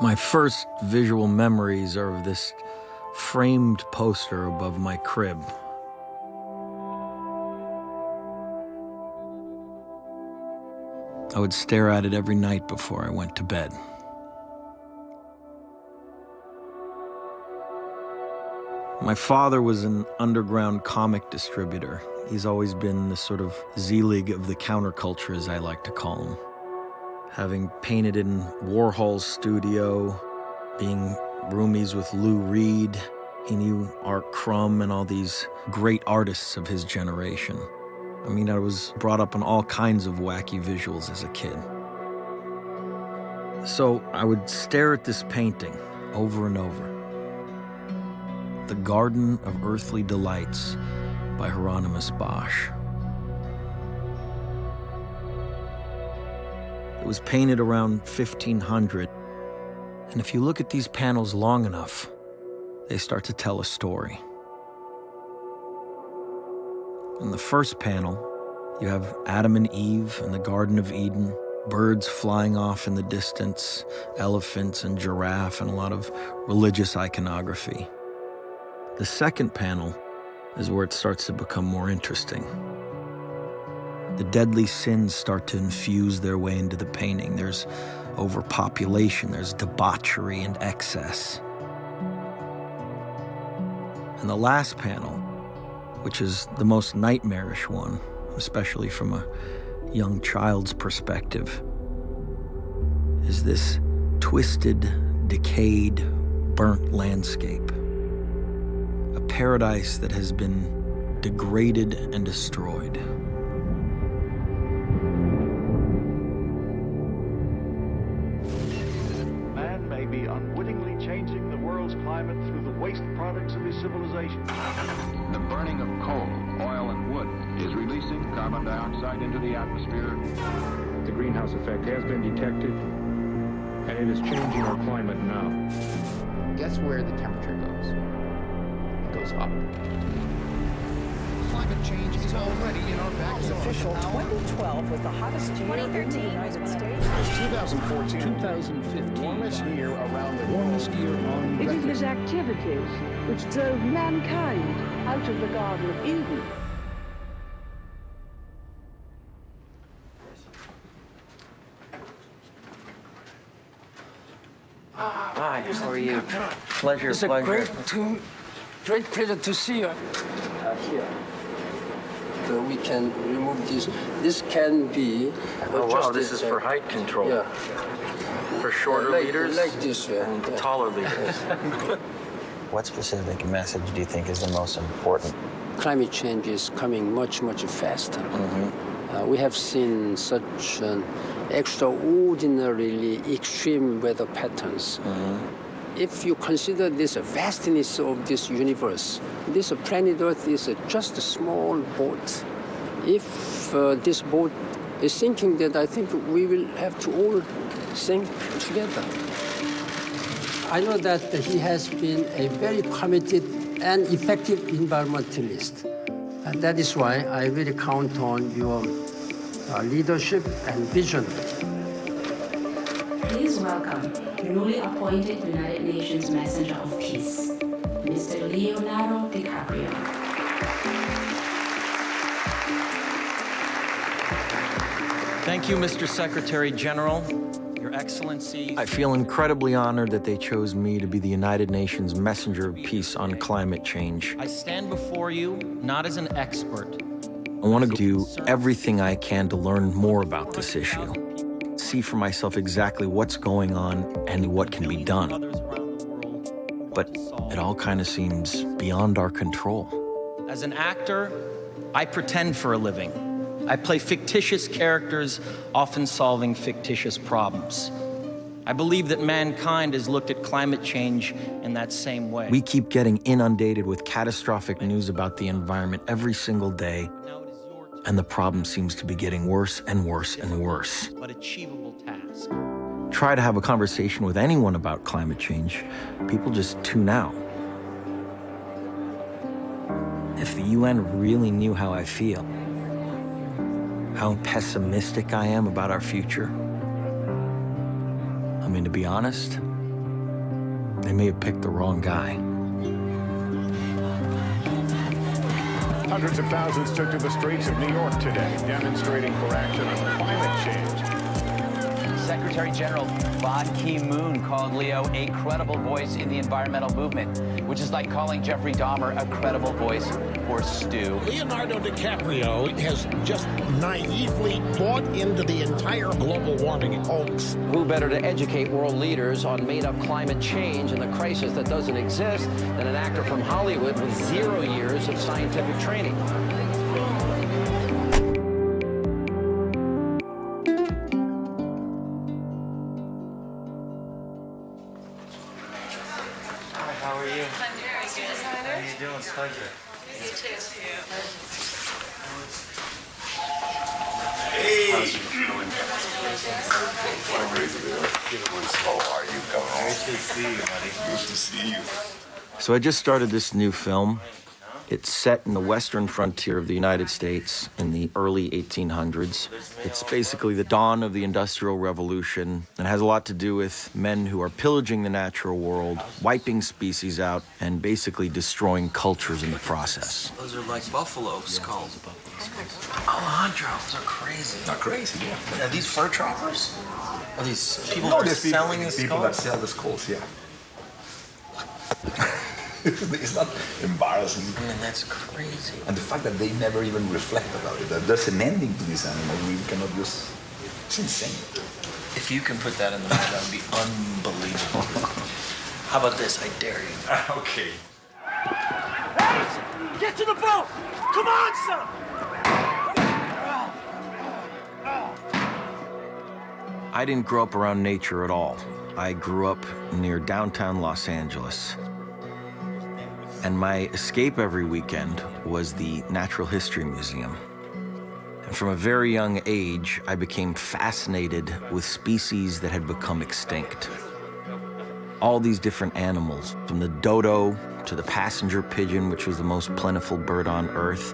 My first visual memories are of this framed poster above my crib. I would stare at it every night before I went to bed. My father was an underground comic distributor. He's always been the sort of Z-League of the counterculture, as I like to call him. Having painted in Warhol's studio, being roomies with Lou Reed, he knew Art Crumb and all these great artists of his generation. I mean, I was brought up on all kinds of wacky visuals as a kid. So I would stare at this painting over and over. The Garden of Earthly Delights by Hieronymus Bosch. It was painted around 1500, and if you look at these panels long enough, they start to tell a story. In the first panel, you have Adam and Eve in the Garden of Eden, birds flying off in the distance, elephants and giraffe, and a lot of religious iconography. The second panel is where it starts to become more interesting. The deadly sins start to infuse their way into the painting. There's overpopulation, there's debauchery and excess. And the last panel, which is the most nightmarish one, especially from a young child's perspective, is this twisted, decayed, burnt landscape. A paradise that has been degraded and destroyed. Man may be unwittingly changing the world's climate through the waste products of his civilization. The burning of coal, oil, and wood is releasing carbon dioxide into the atmosphere. The greenhouse effect has been detected, and it is changing our climate now. Guess where the temperature goes? It goes up. Climate change is already in our backyard. Official 2012 was the hottest year in the United States. 2014, 2015, Warmest year around the world. warmest year on It is record. his activities which drove mankind out of the Garden of Eden. Hi, how are you? Pleasure, It's a great pleasure to see you. Here. So we can remove this. This can be Oh wow, this adjusted, is for height control. Yeah. For shorter like, leaders like this way. and taller leaders. What specific message do you think is the most important? Climate change is coming much, much faster. We have seen such extraordinarily extreme weather patterns. If you consider this vastness of this universe, this planet Earth is just a small boat. If this boat is sinking, then I think we will have to all sink together. I know that he has been a very committed and effective environmentalist. And that is why I really count on your leadership and vision. Please welcome the newly appointed United Nations Messenger of Peace, Mr. Leonardo DiCaprio. Thank you, Mr. Secretary General, Your Excellency. I feel incredibly honored that they chose me to be the United Nations Messenger of Peace on climate change. I stand before you not as an expert. I want to do everything I can to learn more about this issue, see for myself exactly what's going on and what can be done. But it all kind of seems beyond our control. As an actor, I pretend for a living. I play fictitious characters, often solving fictitious problems. I believe that mankind has looked at climate change in that same way. We keep getting inundated with catastrophic news about the environment every single day, and the problem seems to be getting worse and worse and worse. But achievable task. Try to have a conversation with anyone about climate change, people just tune out. If the UN really knew how I feel, how pessimistic I am about our future, I mean, to be honest, They may have picked the wrong guy. Hundreds of thousands took to the streets of New York today, demonstrating for action on climate change. Secretary General Ban Ki-moon called Leo a credible voice in the environmental movement, which is like calling Jeffrey Dahmer a credible voice for Stu. Leonardo DiCaprio has just naively bought into the entire global warming hoax. Who better to educate world leaders on made-up climate change and the crisis that doesn't exist than an actor from Hollywood with 0 years of scientific training? How are you? I'm very good. How are you doing? Pleasure. You too. Hey! How are you, Governor? Nice to see you, buddy. Good to see you. So I just started this new film. It's set in the western frontier of the United States in the early 1800s. It's basically the dawn of the Industrial Revolution and has a lot to do with men who are pillaging the natural world, wiping species out, and basically destroying cultures in the process. Those are like buffalo skulls. Alejandro, those are crazy. Not crazy, yeah. Are these fur trappers? Are these people No, who are there's selling the people skulls? that sell the skulls, yeah. It's not embarrassing. I mean, that's crazy. And the fact that they never even reflect about it, that there's an ending to this animal we cannot use. It's insane. If you can put that in the movie, that would be unbelievable. How about this? I dare you. Okay. Hey, get to the boat! Come on, son! I didn't grow up around nature at all. I grew up near downtown Los Angeles. And my escape every weekend was the Natural History Museum. And from a very young age, I became fascinated with species that had become extinct. All these different animals, from the dodo to the passenger pigeon, which was the most plentiful bird on Earth,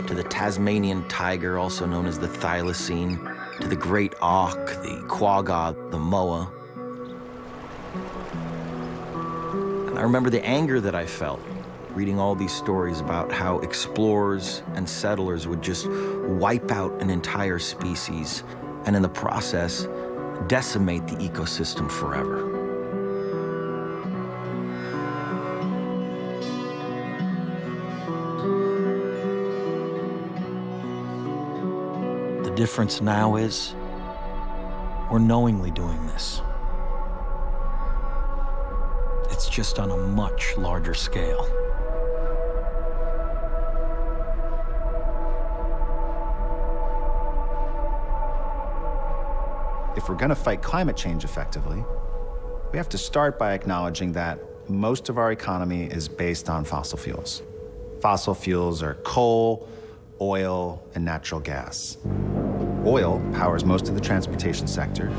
to the Tasmanian tiger, also known as the thylacine, to the great auk, the quagga, the moa. And I remember the anger that I felt reading all these stories about how explorers and settlers would just wipe out an entire species and in the process decimate the ecosystem forever. The difference now is we're knowingly doing this. It's just on a much larger scale. If we're going to fight climate change effectively, we have to start by acknowledging that most of our economy is based on fossil fuels. Fossil fuels are coal, oil, and natural gas. Oil powers most of the transportation sector.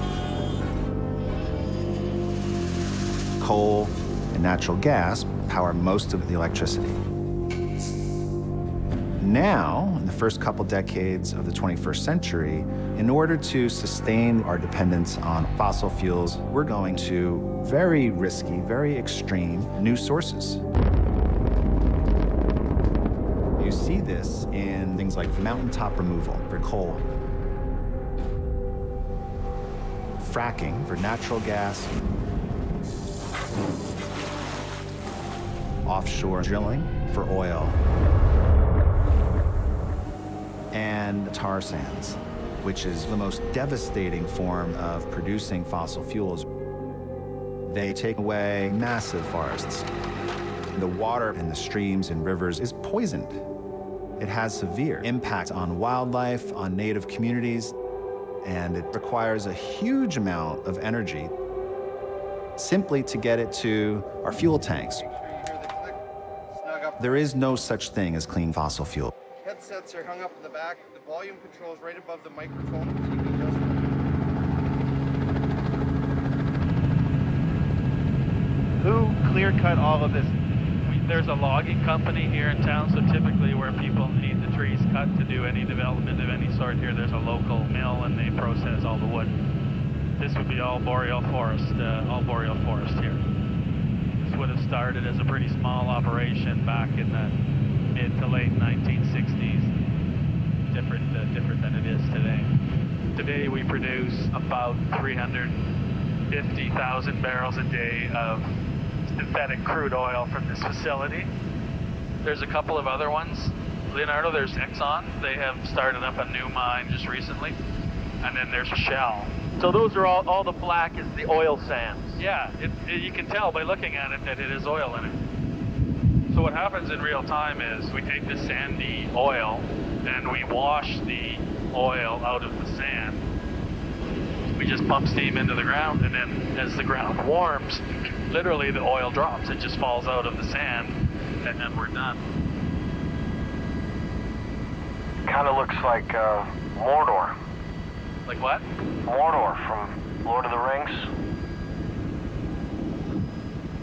Coal and natural gas power most of the electricity. Now, in the first couple decades of the 21st century, in order to sustain our dependence on fossil fuels, we're going to very risky, very extreme new sources. You see this in things like mountaintop removal for coal, fracking for natural gas, offshore drilling for oil, and tar sands, which is the most devastating form of producing fossil fuels. They take away massive forests. The water in the streams and rivers is poisoned. It has severe impact on wildlife, on native communities, and it requires a huge amount of energy simply to get it to our fuel tanks. There is no such thing as clean fossil fuel. Headsets are hung up in the back. The volume control is right above the microphone. Who clear-cut all of this? There's a logging company here in town, so typically where people need the trees cut to do any development of any sort here, there's a local mill and they process all the wood. This would be all boreal forest here. would have started as a pretty small operation back in the mid to late 1960s. Different than it is today. Today we produce about 350,000 barrels a day of synthetic crude oil from this facility. There's a couple of other ones. Leonardo, there's Exxon. They have started up a new mine just recently. And then there's Shell. So those are all the black is the oil sands. Yeah, you can tell by looking at it that it is oil in it. So what happens in real time is we take this sandy oil and we wash the oil out of the sand. We just pump steam into the ground, and then as the ground warms, literally the oil drops. It just falls out of the sand, and then we're done. Kind of looks like Mordor. Like what? Mordor from Lord of the Rings.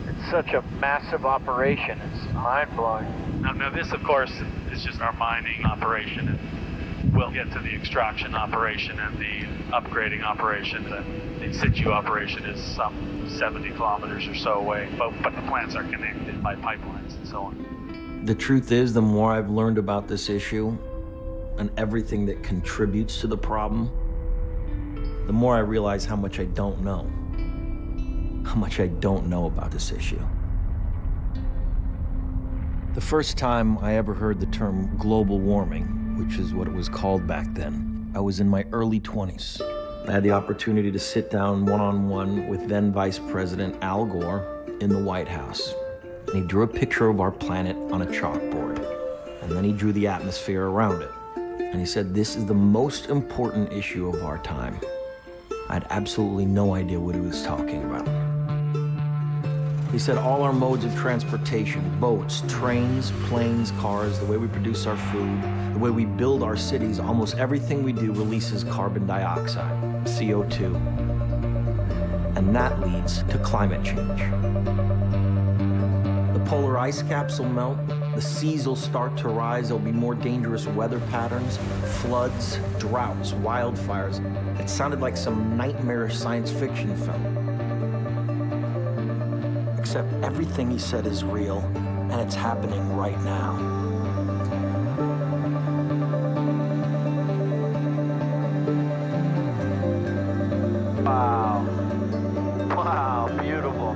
It's such a massive operation. It's mind-blowing. Now this, of course, is just our mining operation. And we'll get to the extraction operation and the upgrading operation. The in situ operation is some 70 kilometers or so away, but the plants are connected by pipelines and so on. The truth is, the more I've learned about this issue and everything that contributes to the problem, the more I realize how much I don't know. How much I don't know about this issue. The first time I ever heard the term global warming, which is what it was called back then, I was in my early 20s. I had the opportunity to sit down one-on-one with then Vice President Al Gore in the White House. And he drew a picture of our planet on a chalkboard. And then he drew the atmosphere around it. And he said, this is the most important issue of our time. I had absolutely no idea what he was talking about. He said all our modes of transportation, boats, trains, planes, cars, the way we produce our food, the way we build our cities, almost everything we do releases carbon dioxide, CO2. And that leads to climate change. The polar ice caps will melt, the seas will start to rise, there'll be more dangerous weather patterns, floods, droughts, wildfires. It sounded like some nightmarish science fiction film. Except everything he said is real, and it's happening right now. Wow. Wow, beautiful.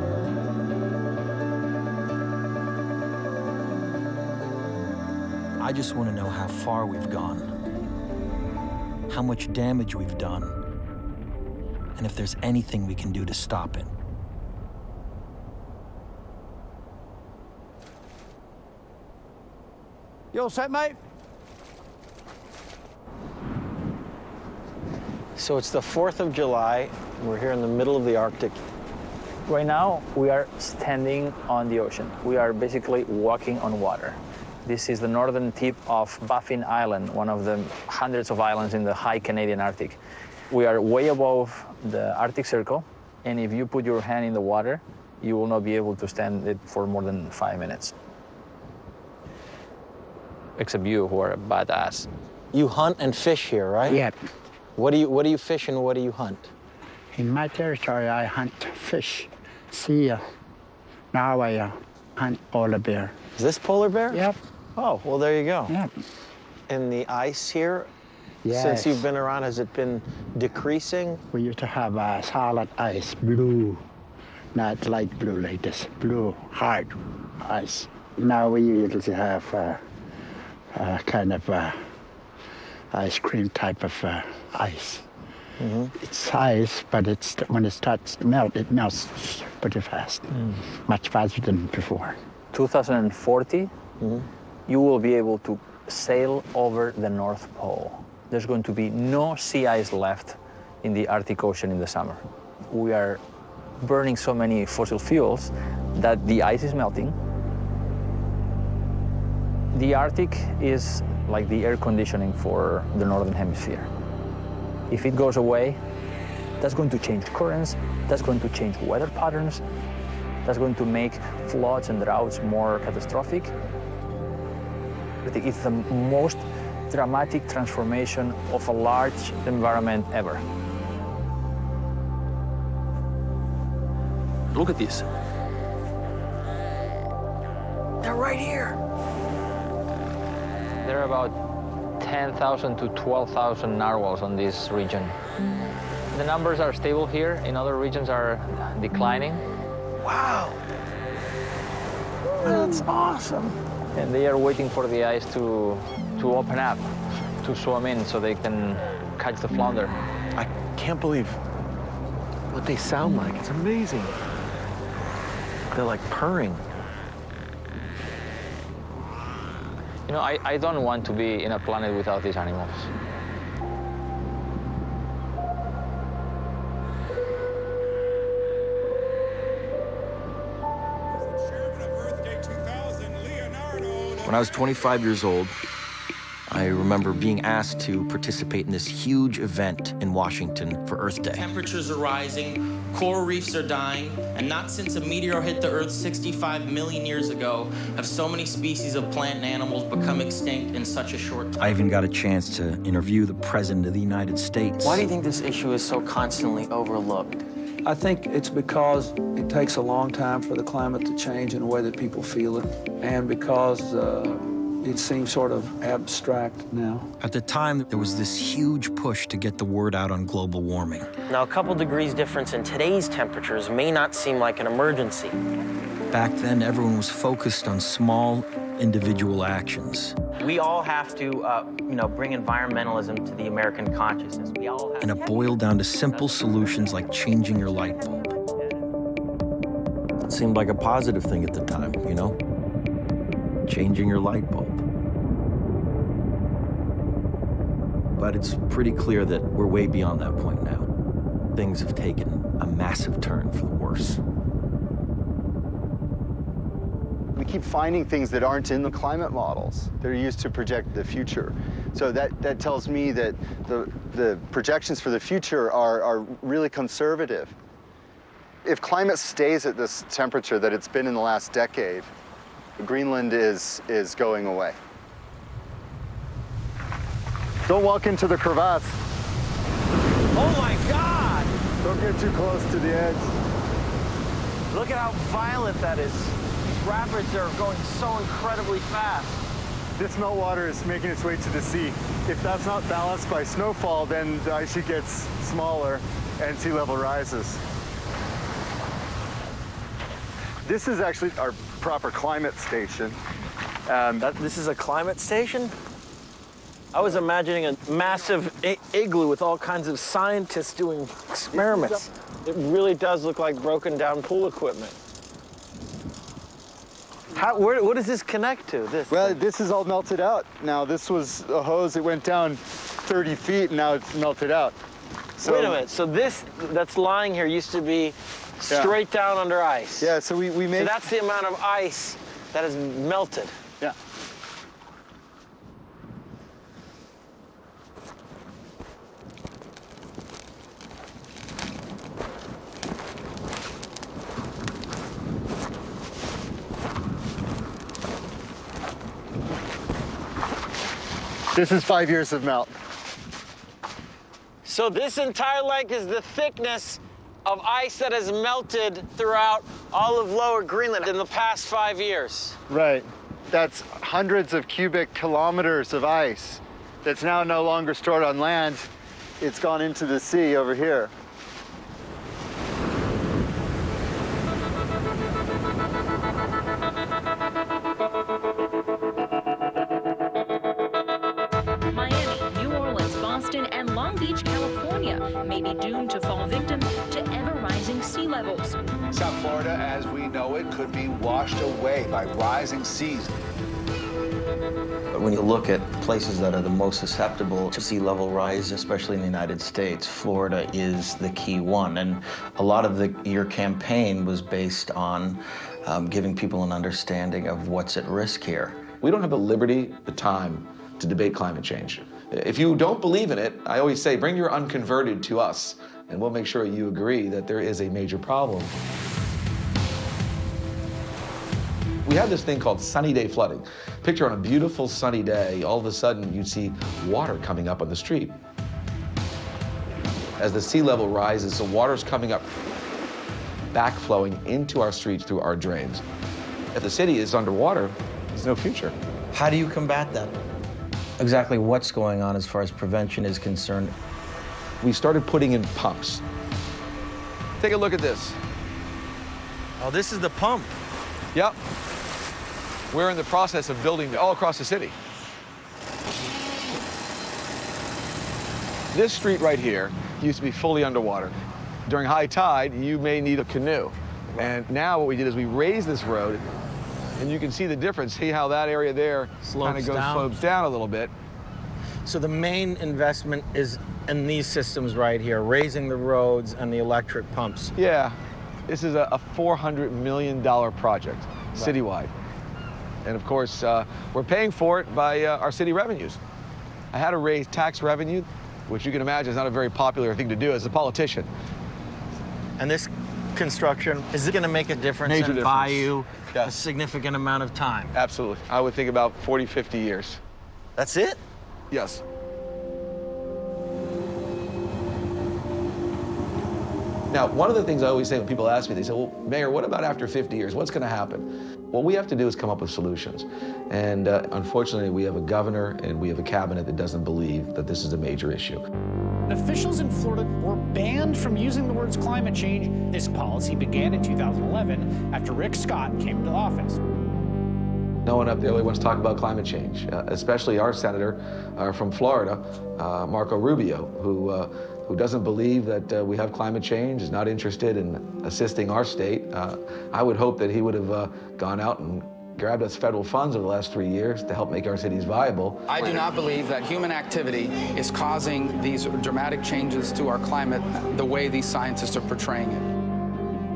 I just want to know how far we've gone, how much damage we've done, and if there's anything we can do to stop it. You all set, mate? So it's the 4th of July. We're here in the middle of the Arctic. Right now, we are standing on the ocean. We are basically walking on water. This is the northern tip of Baffin Island, one of the hundreds of islands in the high Canadian Arctic. We are way above the Arctic Circle, and if you put your hand in the water, you will not be able to stand it for more than 5 minutes. Except you, who are a badass. You hunt and fish here, right? Yeah. What do you fish and what do you hunt? In my territory, I hunt fish, seal. Now I hunt polar bear. Is this polar bear? Yep. Oh, well, there you go. Yep. And the ice here, yes. Since you've been around, has it been decreasing? We used to have solid ice, blue, not light blue like this, blue, hard ice. Now we usually have kind of ice cream type of ice. Mm-hmm. It's ice, but when it starts to melt, it melts pretty fast, much faster than before. 2040, you will be able to sail over the North Pole. There's going to be no sea ice left in the Arctic Ocean in the summer. We are burning so many fossil fuels that the ice is melting. The Arctic is like the air conditioning for the Northern Hemisphere. If it goes away, that's going to change currents, that's going to change weather patterns, that's going to make floods and droughts more catastrophic. It's the most dramatic transformation of a large environment ever. Look at this. right here. There are about 10,000 to 12,000 narwhals on this region. The numbers are stable here. In other regions are declining. Wow. That's awesome. And they are waiting for the ice to open up, to swim in so they can catch the flounder. I can't believe what they sound like. It's amazing. They're like purring. You know, I don't want to be in a planet without these animals. When I was 25 years old, I remember being asked to participate in this huge event in Washington for Earth Day. Temperatures are rising, coral reefs are dying, and not since a meteor hit the Earth 65 million years ago have so many species of plant and animals become extinct in such a short time. I even got a chance to interview the President of the United States. Why do you think this issue is so constantly overlooked? I think it's because it takes a long time for the climate to change in a way that people feel it, and because it seems sort of abstract now. At the time, there was this huge push to get the word out on global warming. Now, a couple degrees difference in today's temperatures may not seem like an emergency. Back then, everyone was focused on small, individual actions. We all have to, bring environmentalism to the American consciousness. We all have And it boiled down to simple solutions like changing your light bulb. It seemed like a positive thing at the time, you know? Changing your light bulb. But it's pretty clear that we're way beyond that point now. Things have taken a massive turn for the worse. We keep finding things that aren't in the climate models. They're used to project the future. So that tells me that the projections for the future are really conservative. If climate stays at this temperature that it's been in the last decade, Greenland is going away. Don't walk into the crevasse. Oh my God! Don't get too close to the edge. Look at how violent that is. These rapids are going so incredibly fast. This meltwater is making its way to the sea. If that's not balanced by snowfall, then the ice sheet gets smaller and sea level rises. This is actually our proper climate station. This is a climate station? I was imagining a massive igloo with all kinds of scientists doing experiments. It really does look like broken down pool equipment. What does this connect to? This is all melted out. Now, this was a hose that went down 30 feet, and now it's melted out. So, wait a minute, so this that's lying here used to be straight down under ice. Yeah, so we made... So that's the amount of ice that has melted. Yeah. This is 5 years of melt. So this entire length is the thickness of ice that has melted throughout all of lower Greenland in the past 5 years. Right. That's hundreds of cubic kilometers of ice that's now no longer stored on land. It's gone into the sea over here. May be doomed to fall victim to ever-rising sea levels. South Florida, as we know it, could be washed away by rising seas. When you look at places that are the most susceptible to sea level rise, especially in the United States, Florida is the key one. And a lot of your campaign was based on giving people an understanding of what's at risk here. We don't have the liberty, the time to debate climate change. If you don't believe in it, I always say, bring your unconverted to us, and we'll make sure you agree that there is a major problem. We have this thing called sunny day flooding. Picture on a beautiful sunny day, all of a sudden you'd see water coming up on the street. As the sea level rises, the water's coming up, backflowing into our streets through our drains. If the city is underwater, there's no future. How do you combat that? Exactly what's going on as far as prevention is concerned? We started putting in pumps. Take a look at this. Oh, this is the pump. Yep. We're in the process of building all across the city. This street right here used to be fully underwater. During high tide, you may need a canoe. And now what we did is we raised this road, and you can see the difference. See how that area there kind of slopes down a little bit. So the main investment is in these systems right here, raising the roads and the electric pumps. Yeah, this is a $400 million project, citywide. And of course, we're paying for it by our city revenues. I had to raise tax revenue, which you can imagine is not a very popular thing to do as a politician. And this construction, is it going to make a difference and buy you a significant amount of time? Absolutely. I would think about 40, 50 years. That's it? Yes. Now, one of the things I always say when people ask me, they say, well, Mayor, what about after 50 years? What's going to happen? What we have to do is come up with solutions. And unfortunately, we have a governor and we have a cabinet that doesn't believe that this is a major issue. Officials in Florida were banned from using the words climate change. This policy began in 2011 after Rick Scott came into office. No one up there really wants to talk about climate change, especially our senator from Florida, Marco Rubio, who doesn't believe that we have climate change, is not interested in assisting our state. I would hope that he would have gone out and grabbed us federal funds over the last 3 years to help make our cities viable. I do not believe that human activity is causing these dramatic changes to our climate the way these scientists are portraying it.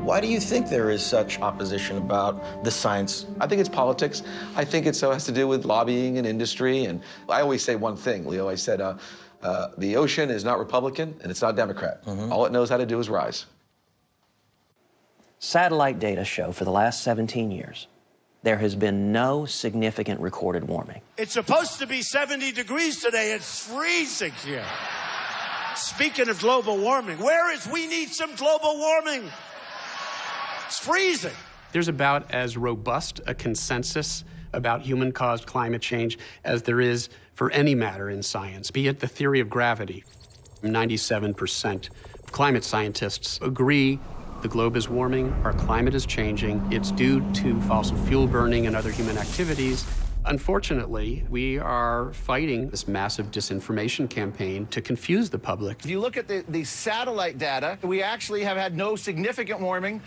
Why do you think there is such opposition about the science? I think it's politics. I think it has to do with lobbying and industry. And I always say one thing, Leo. I said, the ocean is not Republican and it's not Democrat. All it knows how to do is rise. Satellite data show for the last 17 years, there has been no significant recorded warming. It's supposed to be 70 degrees today. It's freezing here. Speaking of global warming, we need some global warming. It's freezing. There's about as robust a consensus about human-caused climate change as there is for any matter in science, be it the theory of gravity. 97% of climate scientists agree the globe is warming, our climate is changing. It's due to fossil fuel burning and other human activities. Unfortunately, we are fighting this massive disinformation campaign to confuse the public. If you look at the satellite data, we actually have had no significant warming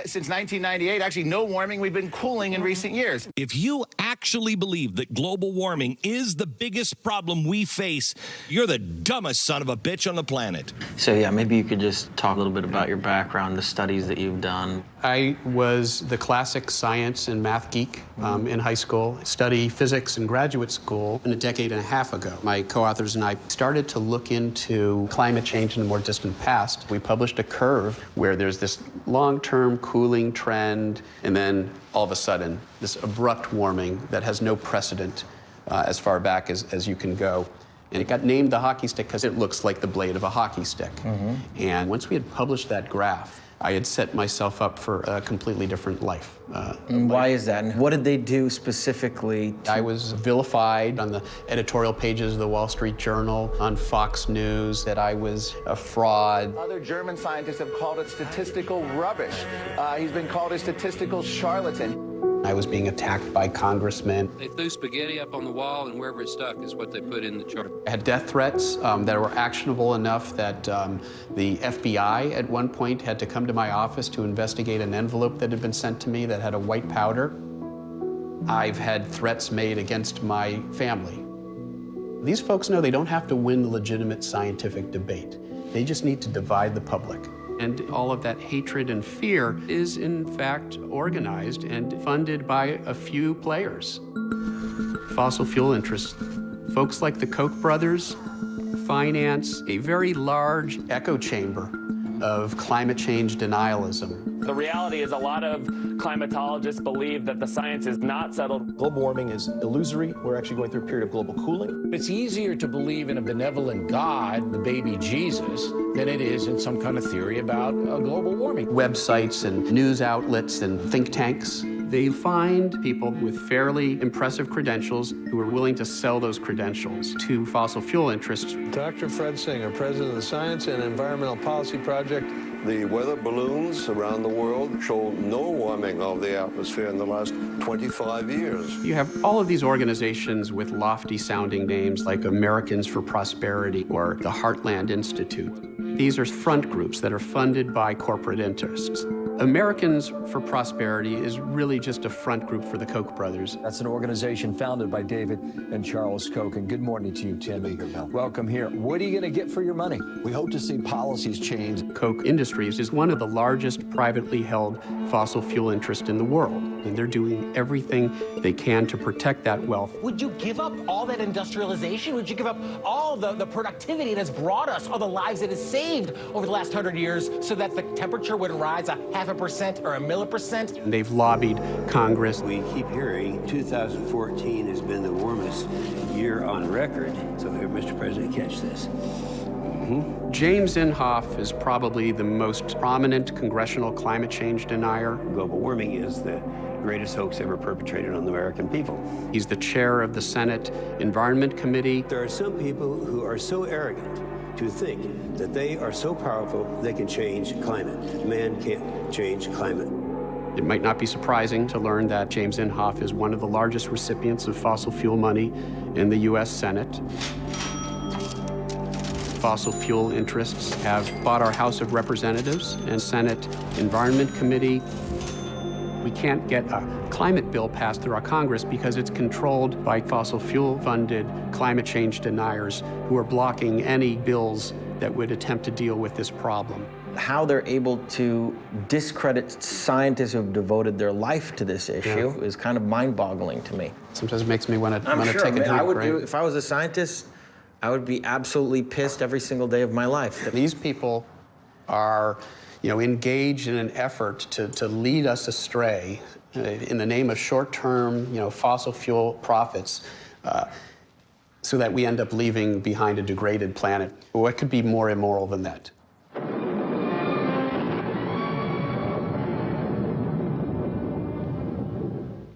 since 1998. Actually, no warming. We've been cooling in recent years. If you actually believe that global warming is the biggest problem we face, you're the dumbest son of a bitch on the planet. So yeah, maybe you could just talk a little bit about your background, the studies that you've done. I was the classic science and math geek in high school, studied physics in graduate school a decade and a half ago. My co-authors and I started to look into climate change in the more distant past. We published a curve where there's this long-term cooling trend, and then all of a sudden, this abrupt warming that has no precedent as far back as you can go. And it got named the hockey stick because it looks like the blade of a hockey stick. And once we had published that graph, I had set myself up for a completely different life. And why is that? And what did they do specifically? I was vilified on the editorial pages of the Wall Street Journal, on Fox News, that I was a fraud. Other German scientists have called it statistical rubbish. He's been called a statistical charlatan. I was being attacked by congressmen. They threw spaghetti up on the wall, and wherever it stuck is what they put in the chart. I had death threats that were actionable enough that the FBI at one point had to come to my office to investigate an envelope that had been sent to me that had a white powder. I've had threats made against my family. These folks know they don't have to win the legitimate scientific debate. They just need to divide the public. And all of that hatred and fear is, in fact, organized and funded by a few players. Fossil fuel interests, folks like the Koch brothers, finance a very large echo chamber of climate change denialism. The reality is a lot of climatologists believe that the science is not settled. Global warming is illusory. We're actually going through a period of global cooling. It's easier to believe in a benevolent God, the baby Jesus, than it is in some kind of theory about global warming. Websites and news outlets and think tanks They find people with fairly impressive credentials who are willing to sell those credentials to fossil fuel interests. Dr. Fred Singer, president of the Science and Environmental Policy Project. The weather balloons around the world show no warming of the atmosphere in the last 25 years. You have all of these organizations with lofty sounding names like Americans for Prosperity or the Heartland Institute. These are front groups that are funded by corporate interests. Americans for Prosperity is really just a front group for the Koch brothers. That's an organization founded by David and Charles Koch. And good morning to you, Tim. Welcome here. What are you going to get for your money? We hope to see policies change. Koch Industries is one of the largest privately held fossil fuel interests in the world, and they're doing everything they can to protect that wealth. Would you give up all that industrialization? Would you give up all the productivity it has brought us, all the lives it has saved over the last 100 years so that the temperature would rise 0.5% or 1%? They've lobbied Congress. We keep hearing 2014 has been the warmest year on record. So here, Mr. President, catch this. James Inhofe is probably the most prominent congressional climate change denier. Global warming is the greatest hoax ever perpetrated on the American people. He's the chair of the Senate Environment Committee. There are some people who are so arrogant to think that they are so powerful they can change climate. Man can't change climate. It might not be surprising to learn that James Inhofe is one of the largest recipients of fossil fuel money in the U.S. Senate. Fossil fuel interests have bought our House of Representatives and Senate Environment Committee. We can't get a climate bill passed through our Congress because it's controlled by fossil fuel-funded climate change deniers who are blocking any bills that would attempt to deal with this problem. How they're able to discredit scientists who have devoted their life to this issue is kind of mind-boggling to me. Sometimes it makes me want to take a drink. If I was a scientist, I would be absolutely pissed every single day of my life. These people are, engaged in an effort to lead us astray in the name of short-term, fossil fuel profits, so that we end up leaving behind a degraded planet. What could be more immoral than that?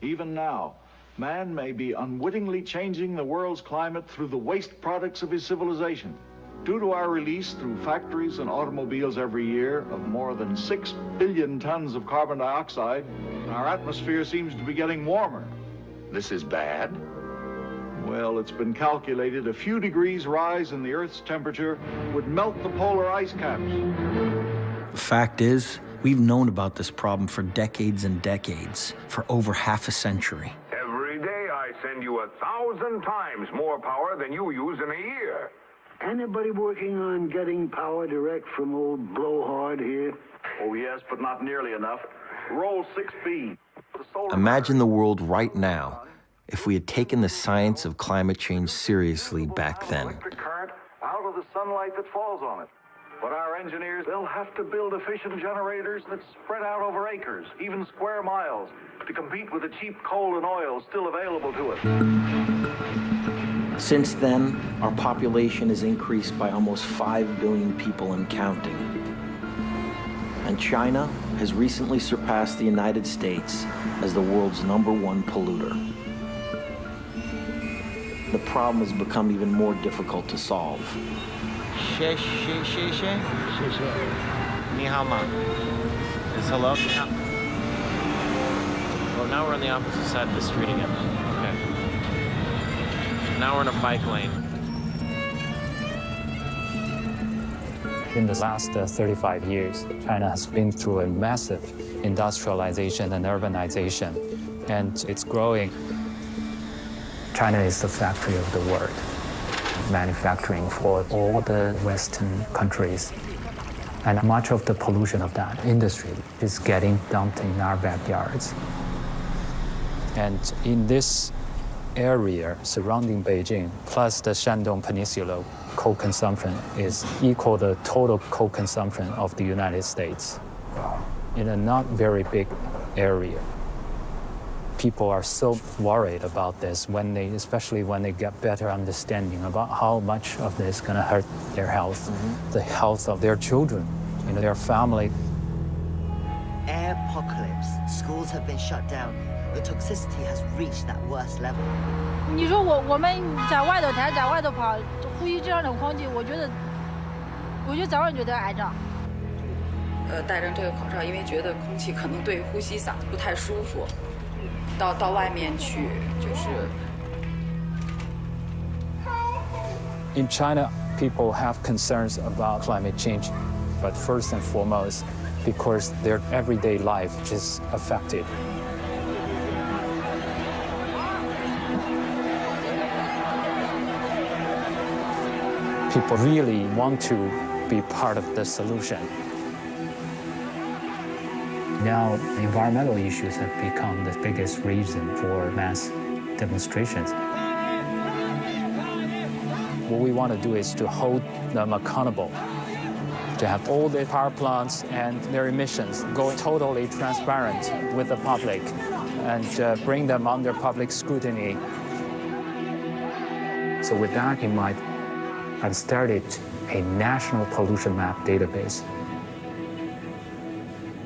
Even now, man may be unwittingly changing the world's climate through the waste products of his civilization. Due to our release through factories and automobiles every year of more than 6 billion tons of carbon dioxide, our atmosphere seems to be getting warmer. This is bad? Well, it's been calculated a few degrees rise in the Earth's temperature would melt the polar ice caps. The fact is, we've known about this problem for decades and decades, for over half a century. Every day I send you 1,000 times more power than you use in a year. Anybody working on getting power direct from old Blowhard here? Oh, yes, but not nearly enough. Roll 6B. Imagine the world right now if we had taken the science of climate change seriously back then. Electric current out of the sunlight that falls on it. But our engineers, they'll have to build efficient generators that spread out over acres, even square miles, to compete with the cheap coal and oil still available to us. Since then, our population has increased by almost 5 billion people and counting. And China has recently surpassed the United States as the world's #1 polluter. The problem has become even more difficult to solve. Ni hao ma. Is hello? Well, now we're on the opposite side of the street again. Okay. Now we're in a bike lane. In the last 35 years, China has been through a massive industrialization and urbanization, and it's growing. China is the factory of the world, manufacturing for all the Western countries. And much of the pollution of that industry is getting dumped in our backyards. And in this area surrounding Beijing, plus the Shandong Peninsula, coal consumption is equal to the total coal consumption of the United States in a not very big area. People are so worried about this especially when they get better understanding about how much of this is going to hurt their health, the health of their children, their family. apocalypse. Schools have been shut down. The toxicity has reached that worst level. 你说我们在外头在外头跑，呼吸这样的空气，我觉得早晚就得癌症。戴上这个口罩，因为觉得空气可能对呼吸嗓子不太舒服，到外面去就是。In China, people have concerns about climate change, but first and foremost, because their everyday life is affected. People really want to be part of the solution. Now, environmental issues have become the biggest reason for mass demonstrations. What we want to do is to hold them accountable, to have all the power plants and their emissions go totally transparent with the public and bring them under public scrutiny. So with that in mind, I've started a national pollution map database.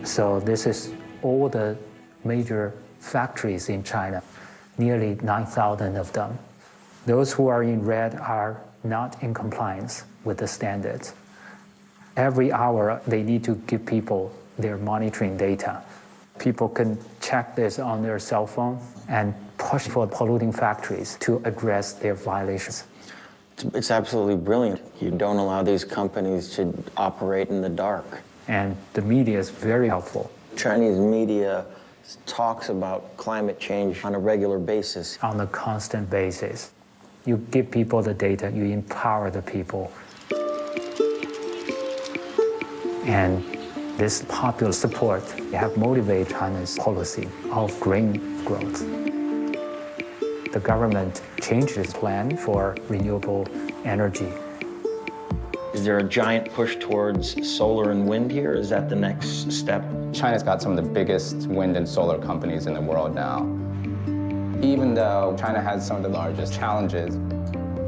So this is all the major factories in China, nearly 9,000 of them. Those who are in red are not in compliance with the standards. Every hour, they need to give people their monitoring data. People can check this on their cell phone and push for polluting factories to address their violations. It's absolutely brilliant. You don't allow these companies to operate in the dark. And the media is very helpful. Chinese media talks about climate change on a regular basis. On a constant basis. You give people the data, you empower the people. And this popular support have motivated China's policy of green growth. The government changed its plan for renewable energy. Is there a giant push towards solar and wind here? Is that the next step? China's got some of the biggest wind and solar companies in the world now. Even though China has some of the largest challenges,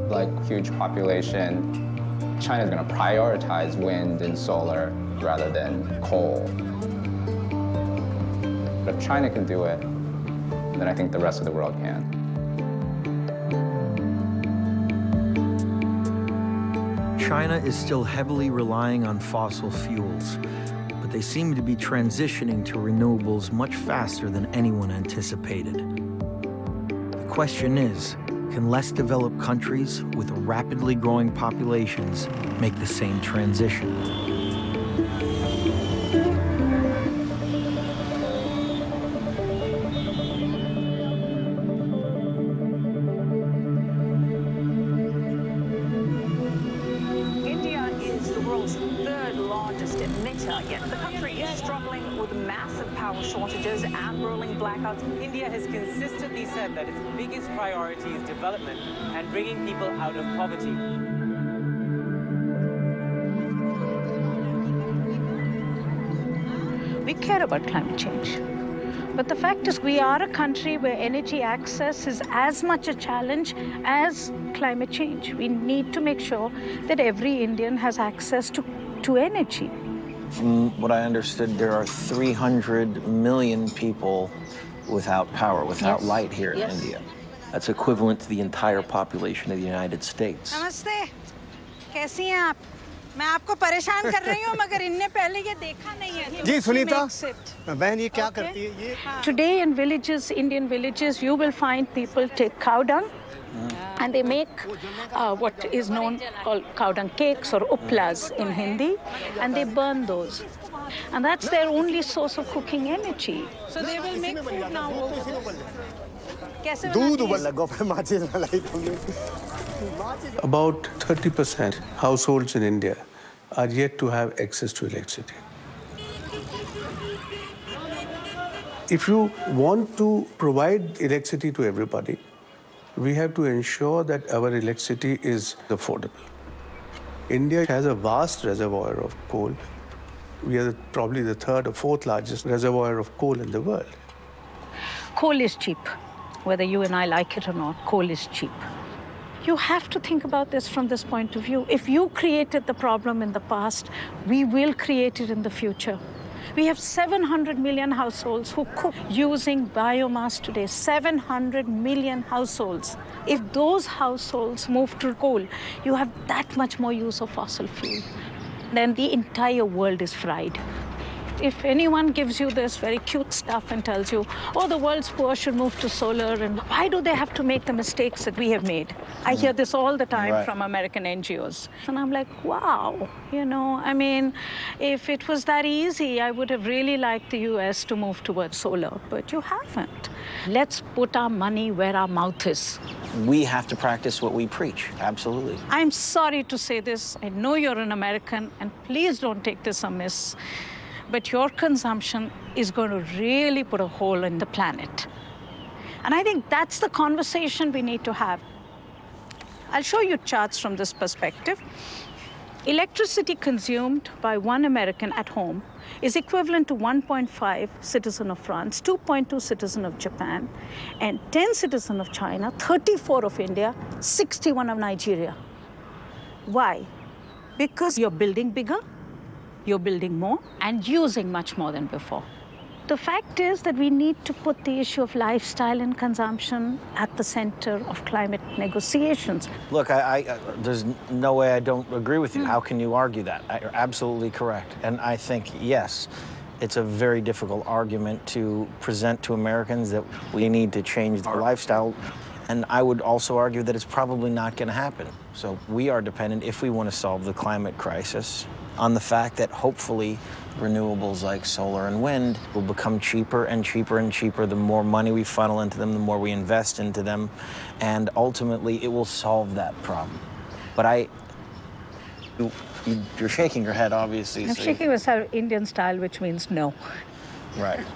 like huge population, China's going to prioritize wind and solar rather than coal. But if China can do it, then I think the rest of the world can. China is still heavily relying on fossil fuels, but they seem to be transitioning to renewables much faster than anyone anticipated. The question is, can less developed countries with rapidly growing populations make the same transition? India has consistently said that its biggest priority is development and bringing people out of poverty. We care about climate change. But the fact is, we are a country where energy access is as much a challenge as climate change. We need to make sure that every Indian has access to energy. From what I understood, there are 300 million people without power, without light here in India. That's equivalent to the entire population of the United States. Namaste. कैसी हैं आप? मैं आपको परेशान कर रही हूँ, मगर इनने पहले ये देखा नहीं है. जी सुनीता, बहन ये क्या करती है ये? Today in villages, Indian villages, you will find people take cow dung and they make what is known called cow dung cakes or uplas in Hindi, and they burn those. And that's their only source of cooking energy. So they will make food now. About 30% households in India are yet to have access to electricity. If you want to provide electricity to everybody, we have to ensure that our electricity is affordable. India has a vast reservoir of coal. We are probably the third or fourth largest reservoir of coal in the world. Coal is cheap. Whether you and I like it or not, coal is cheap. You have to think about this from this point of view. If you created the problem in the past, we will create it in the future. We have 700 million households who cook using biomass today. 700 million households. If those households move to coal, you have that much more use of fossil fuel. Then the entire world is fried. If anyone gives you this very cute stuff and tells you, oh, the world's poor should move to solar, and why do they have to make the mistakes that we have made? I hear this all the time from American NGOs. And I'm like, wow, you know, I mean, if it was that easy, I would have really liked the US to move towards solar, but you haven't. Let's put our money where our mouth is. We have to practice what we preach, absolutely. I'm sorry to say this. I know you're an American, and please don't take this amiss. But your consumption is going to really put a hole in the planet. And I think that's the conversation we need to have. I'll show you charts from this perspective. Electricity consumed by one American at home is equivalent to 1.5 citizen of France, 2.2 citizen of Japan, and 10 citizen of China, 34 of India, 61 of Nigeria. Why? Because you're building bigger, you're building more, and using much more than before. The fact is that we need to put the issue of lifestyle and consumption at the center of climate negotiations. Look, there's no way I don't agree with you. How can you argue that? You're absolutely correct. And I think, yes, it's a very difficult argument to present to Americans that we need to change our lifestyle. And I would also argue that it's probably not going to happen. So we are dependent, if we want to solve the climate crisis, on the fact that hopefully renewables like solar and wind will become cheaper and cheaper and cheaper. The more money we funnel into them, the more we invest into them, and ultimately it will solve that problem. But you're shaking your head, obviously. I'm shaking my head Indian style, which means no. Right.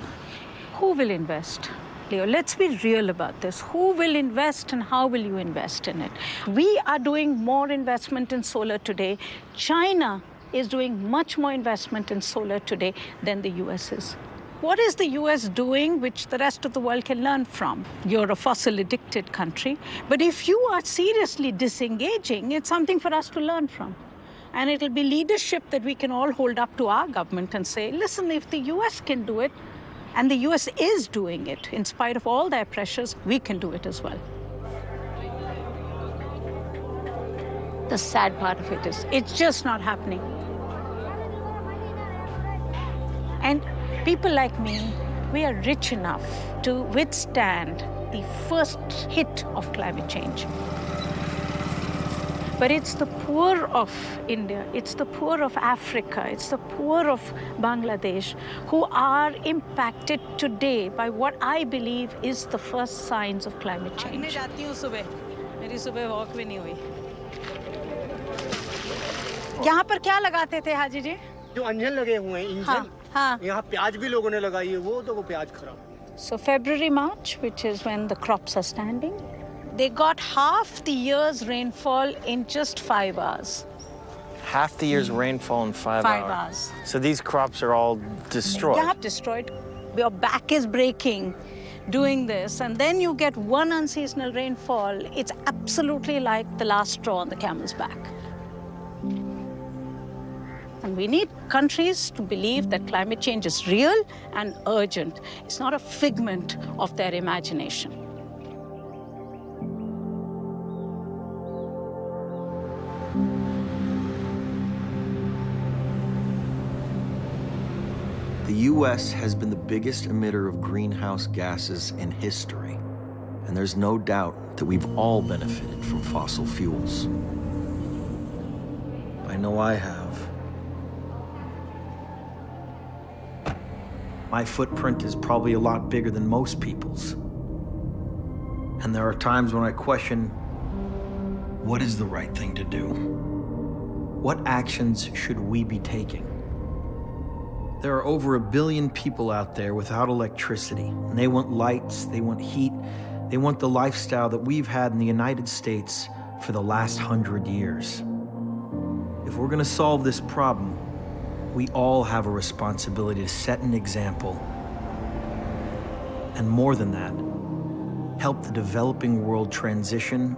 Who will invest? Leo, let's be real about this. Who will invest and how will you invest in it? We are doing more investment in solar today. China is doing much more investment in solar today than the US is. What is the US doing which the rest of the world can learn from? You're a fossil-addicted country, but if you are seriously disengaging, it's something for us to learn from. And it'll be leadership that we can all hold up to our government and say, listen, if the US can do it, and the US is doing it, in spite of all their pressures, we can do it as well. The sad part of it is, it's just not happening. And people like me, we are rich enough to withstand the first hit of climate change. But it's the poor of India, it's the poor of Africa, it's the poor of Bangladesh who are impacted today by what I believe is the first signs of climate change. यहाँ पर क्या लगाते थे हाजी जी? जो engine लगे हुए हैं engine हाँ यहाँ प्याज भी लोगों ने लगाई है वो तो वो प्याज खराब. So February, March, which is when the crops are standing, they got half the year's rainfall in just 5 hours. Half the year's rainfall in 5 hours. So these crops are all destroyed. Yeah, destroyed. Your back is breaking doing this, and then you get one unseasonal rainfall. It's absolutely like the last straw on the camel's back. And we need countries to believe that climate change is real and urgent. It's not a figment of their imagination. The U.S. has been the biggest emitter of greenhouse gases in history, and there's no doubt that we've all benefited from fossil fuels. I know I have. My footprint is probably a lot bigger than most people's. And there are times when I question, what is the right thing to do? What actions should we be taking? There are over 1 billion people out there without electricity. And they want lights, they want heat, they want the lifestyle that we've had in the United States for the last 100 years. If we're gonna solve this problem, we all have a responsibility to set an example. And more than that, help the developing world transition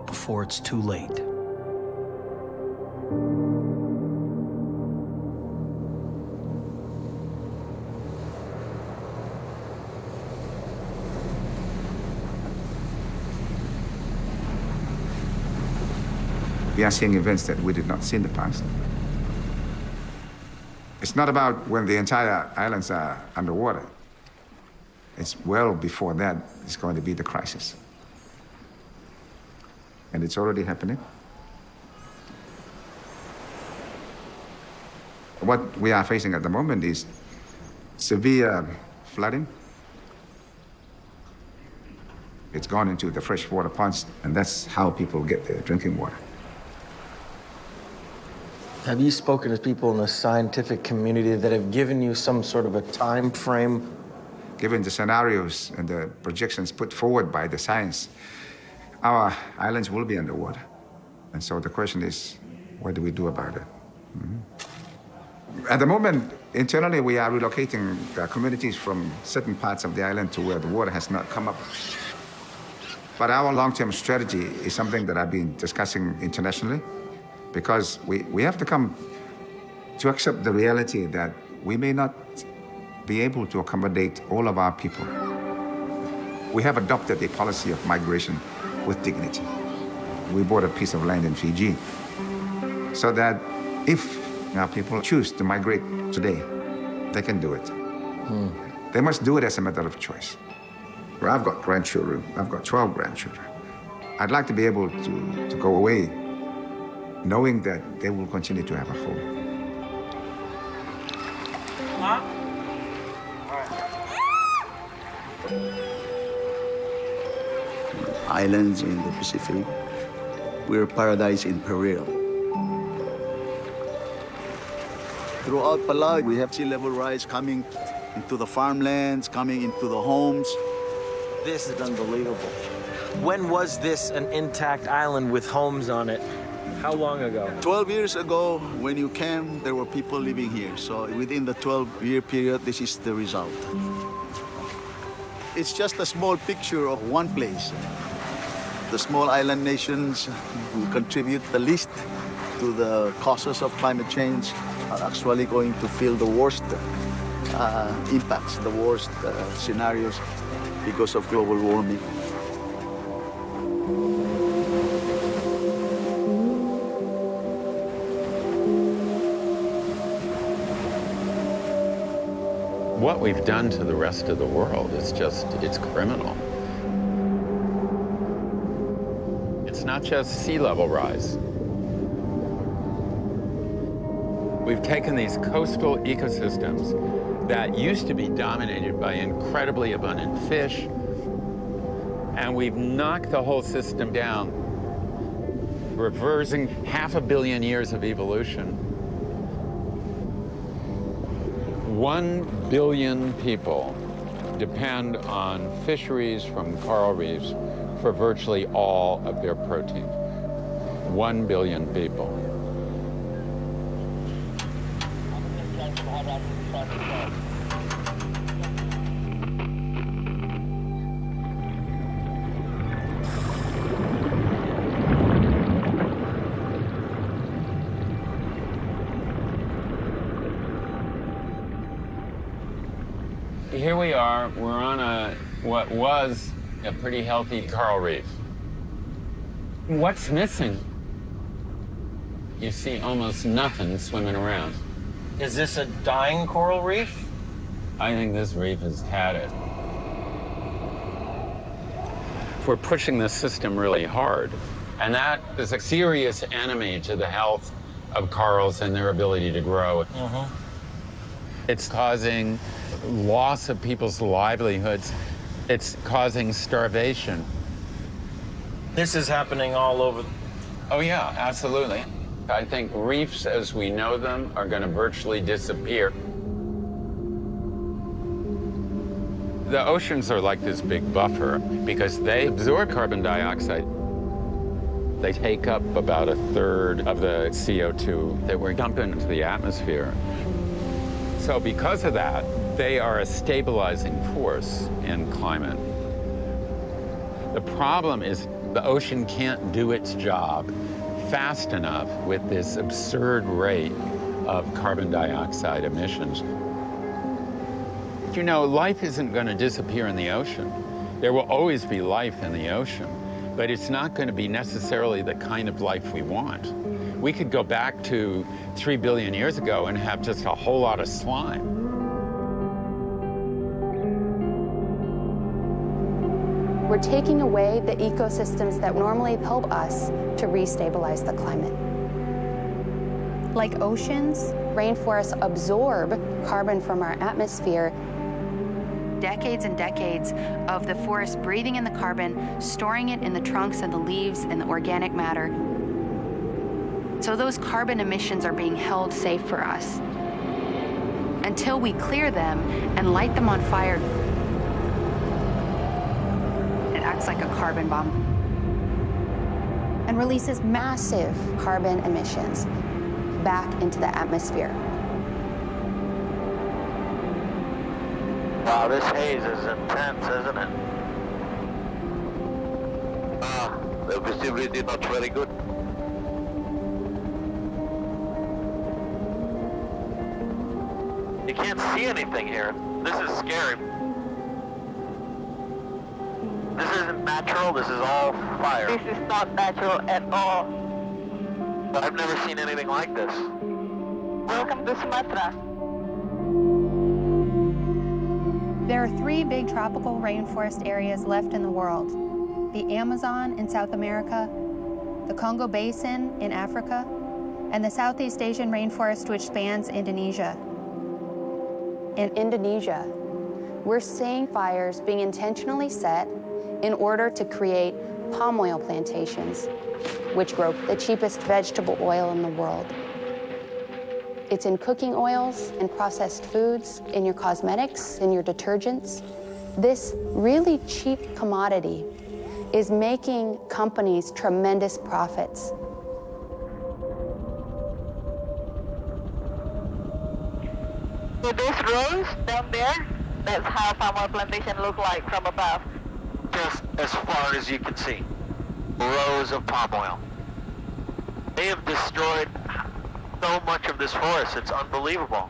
before it's too late. We are seeing events that we did not see in the past. It's not about when the entire islands are underwater. It's well before that is going to be the crisis. And it's already happening. What we are facing at the moment is severe flooding. It's gone into the freshwater ponds, and that's how people get their drinking water. Have you spoken to people in the scientific community that have given you some sort of a time frame? Given the scenarios and the projections put forward by the science, our islands will be underwater. And so the question is, what do we do about it? At the moment, internally, we are relocating communities from certain parts of the island to where the water has not come up. But our long-term strategy is something that I've been discussing internationally, because we have to come to accept the reality that we may not be able to accommodate all of our people. We have adopted a policy of migration with dignity. We bought a piece of land in Fiji so that if our people choose to migrate today, they can do it. They must do it as a matter of choice. Well, I've got grandchildren. I've got 12 grandchildren. I'd like to be able to go away knowing that they will continue to have a home. Islands in the Pacific, we're paradise in peril. Throughout Palau, we have sea level rise coming into the farmlands, coming into the homes. This is unbelievable. When was this an intact island with homes on it? How long ago? 12 years ago, when you came, there were people living here. So within the 12-year period, this is the result. It's just a small picture of one place. The small island nations who contribute the least to the causes of climate change are actually going to feel the worst impacts, the worst scenarios because of global warming. What we've done to the rest of the world is just, it's criminal. It's not just sea level rise. We've taken these coastal ecosystems that used to be dominated by incredibly abundant fish, and we've knocked the whole system down, reversing 500 million years of evolution. 1 billion people depend on fisheries from coral reefs for virtually all of their protein. 1 billion people. Here we are, we're on what was a pretty healthy coral reef. What's missing? You see almost nothing swimming around. Is this a dying coral reef? I think this reef has had it. We're pushing the system really hard, and that is a serious enemy to the health of corals and their ability to grow. It's causing loss of people's livelihoods. It's causing starvation. This is happening all over. Oh yeah, absolutely. I think reefs as we know them are going to virtually disappear. The oceans are like this big buffer because they absorb carbon dioxide. They take up about 1/3 of the CO2 that we're dumping into the atmosphere. So because of that, they are a stabilizing force in climate. The problem is the ocean can't do its job fast enough with this absurd rate of carbon dioxide emissions. You know, life isn't going to disappear in the ocean. There will always be life in the ocean, but it's not going to be necessarily the kind of life we want. We could go back to 3 billion years ago and have just a whole lot of slime. We're taking away the ecosystems that normally help us to restabilize the climate. Like oceans, rainforests absorb carbon from our atmosphere. Decades and decades of the forest breathing in the carbon, storing it in the trunks and the leaves and the organic matter. So those carbon emissions are being held safe for us. Until we clear them and light them on fire, it acts like a carbon bomb and releases massive carbon emissions back into the atmosphere. Wow, this haze is intense, isn't it? The visibility not very good. You can't see anything here. This is scary. This isn't natural, this is all fire. This is not natural at all. I've never seen anything like this. Welcome to Sumatra. There are 3 big tropical rainforest areas left in the world: the Amazon in South America, the Congo Basin in Africa, and the Southeast Asian rainforest, which spans Indonesia. In Indonesia, we're seeing fires being intentionally set in order to create palm oil plantations, which grow the cheapest vegetable oil in the world. It's in cooking oils and processed foods, in your cosmetics, in your detergents. This really cheap commodity is making companies tremendous profits. So those rows down there, that's how palm oil plantation look like from above. Just as far as you can see. Rows of palm oil. They have destroyed so much of this forest, it's unbelievable.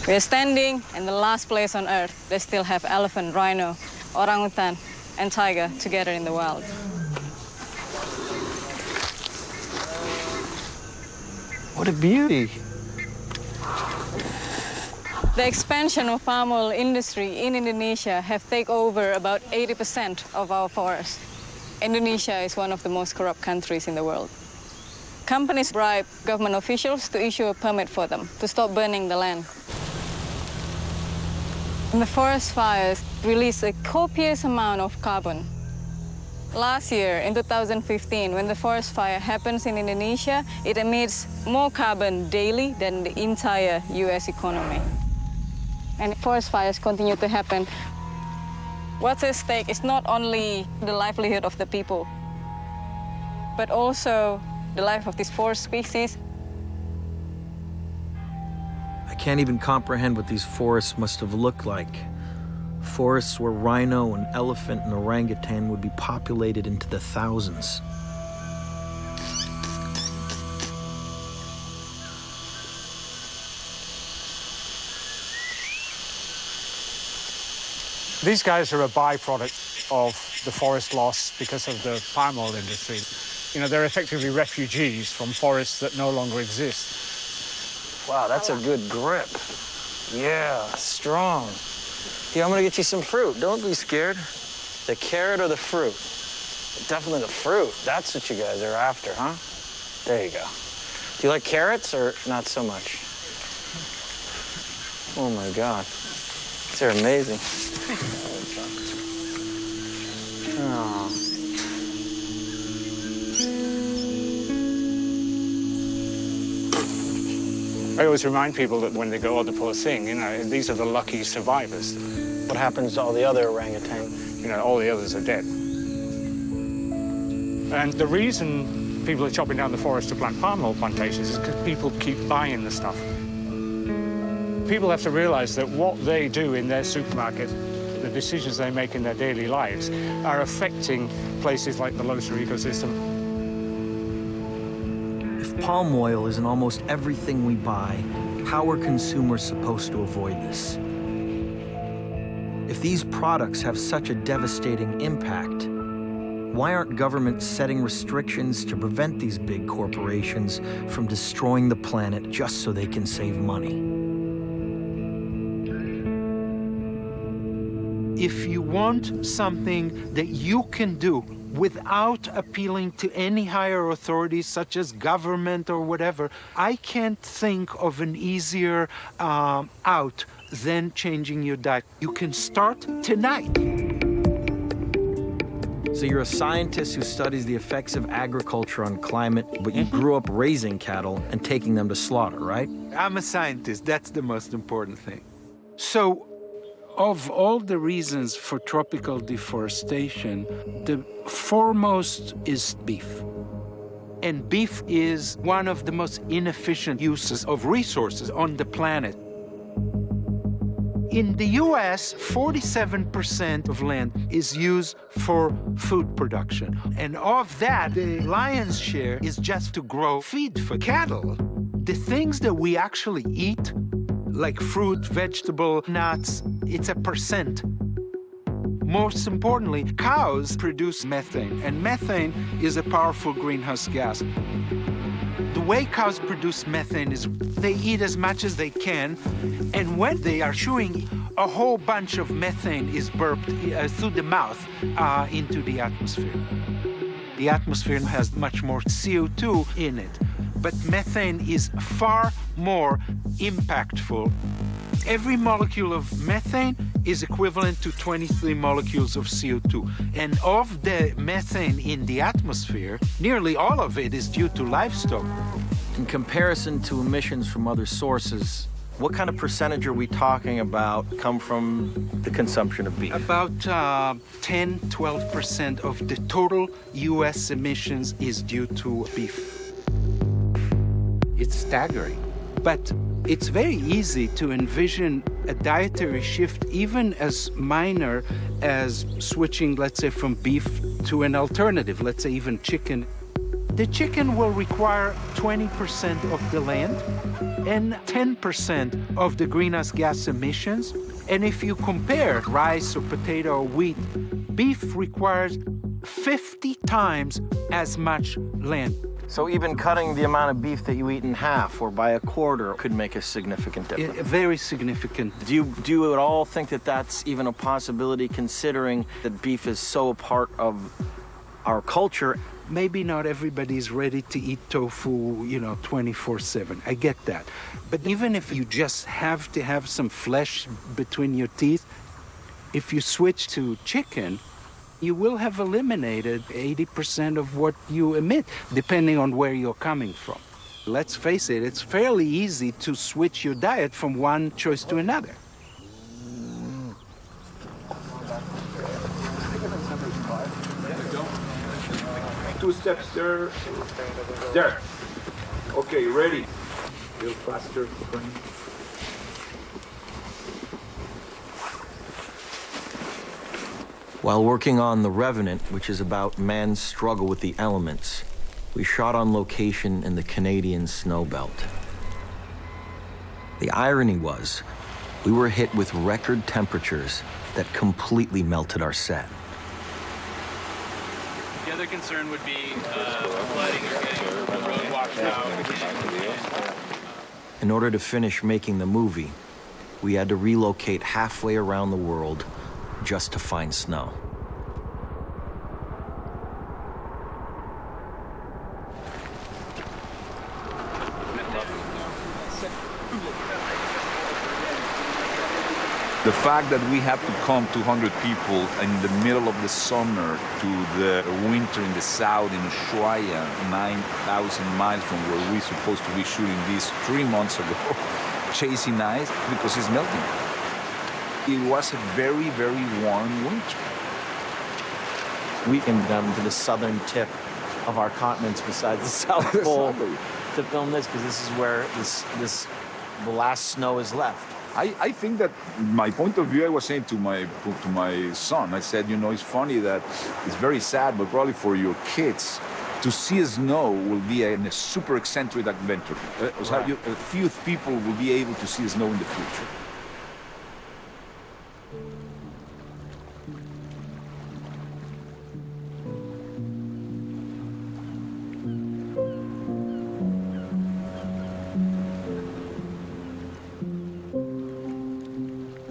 We're standing in the last place on Earth they still have elephant, rhino, orangutan, and tiger together in the wild. What a beauty. The expansion of palm oil industry in Indonesia have taken over about 80% of our forest. Indonesia is one of the most corrupt countries in the world. Companies bribe government officials to issue a permit for them to stop burning the land. And the forest fires release a copious amount of carbon. Last year, in 2015, when the forest fire happens in Indonesia, it emits more carbon daily than the entire US economy. And forest fires continue to happen. What's at stake is not only the livelihood of the people, but also the life of this forest species. I can't even comprehend what these forests must have looked like. Forests where rhino and elephant and orangutan would be populated into the thousands. These guys are a byproduct of the forest loss because of the palm oil industry. You know, they're effectively refugees from forests that no longer exist. Wow, that's a good grip. Yeah, strong. Here, I'm gonna get you some fruit. Don't be scared. The carrot or the fruit? Definitely the fruit. That's what you guys are after, huh? There you go. Do you like carrots or not so much? Oh my God. They're amazing. Oh. I always remind people that when they go, oh, the poor thing, you know, these are the lucky survivors. What happens to all the other orangutan? You know, all the others are dead. And the reason people are chopping down the forest to plant palm oil plantations is because people keep buying the stuff. People have to realize that what they do in their supermarket, the decisions they make in their daily lives, are affecting places like the Lotha ecosystem. If If palm oil is in almost everything we buy, how are consumers supposed to avoid this? If these products have such a devastating impact, why aren't governments setting restrictions to prevent these big corporations from destroying the planet just so they can save money? If you want something that you can do without appealing to any higher authorities, such as government or whatever, I can't think of an easier out than changing your diet. You can start tonight. So you're a scientist who studies the effects of agriculture on climate, but you grew up raising cattle and taking them to slaughter, right? I'm a scientist. That's the most important thing. So, of all the reasons for tropical deforestation, the foremost is beef. And beef is one of the most inefficient uses of resources on the planet. In the US, 47% of land is used for food production. And of that, the lion's share is just to grow feed for cattle. The things that we actually eat, like fruit, vegetable, nuts, it's a percent. Most importantly, cows produce methane, and methane is a powerful greenhouse gas. The way cows produce methane is they eat as much as they can, and when they are chewing, a whole bunch of methane is burped through the mouth into the atmosphere. The atmosphere has much more CO2 in it, but methane is far more impactful. Every molecule of methane is equivalent to 23 molecules of CO2. And of the methane in the atmosphere, nearly all of it is due to livestock. In comparison to emissions from other sources, what kind of percentage are we talking about come from the consumption of beef? About 10–12% of the total US emissions is due to beef. It's staggering. But it's very easy to envision a dietary shift even as minor as switching, let's say, from beef to an alternative, let's say even chicken. The chicken will require 20% of the land and 10% of the greenhouse gas emissions. And if you compare rice or potato or wheat, beef requires 50 times as much land. So even cutting the amount of beef that you eat in half or by a quarter could make a significant difference. Very significant. Do you at all think that that's even a possibility, considering that beef is so a part of our culture? Maybe not everybody's ready to eat tofu, 24/7. I get that. But even if you just have to have some flesh between your teeth, if you switch to chicken, you will have eliminated 80% of what you emit, depending on where you're coming from. Let's face it, it's fairly easy to switch your diet from one choice to another. Two steps there. There. Okay, ready. A little faster. While working on The Revenant, which is about man's struggle with the elements, we shot on location in the Canadian snowbelt. The irony was, we were hit with record temperatures that completely melted our set. The other concern would be flooding or getting the road washed out. In order to finish making the movie, we had to relocate halfway around the world just to find snow. The fact that we have to come 200 people in the middle of the summer to the winter in the south in Ushuaia, 9,000 miles from where we're supposed to be shooting this 3 months ago, chasing ice because it's melting. It was a very, very warm winter. We came down to the southern tip of our continents besides the South Pole to film this, because this is where the last snow is left. I think that my point of view, I was saying to my son, I said, it's funny that it's very sad, but probably for your kids To see snow will be a super eccentric adventure. A few people will be able to see snow in the future.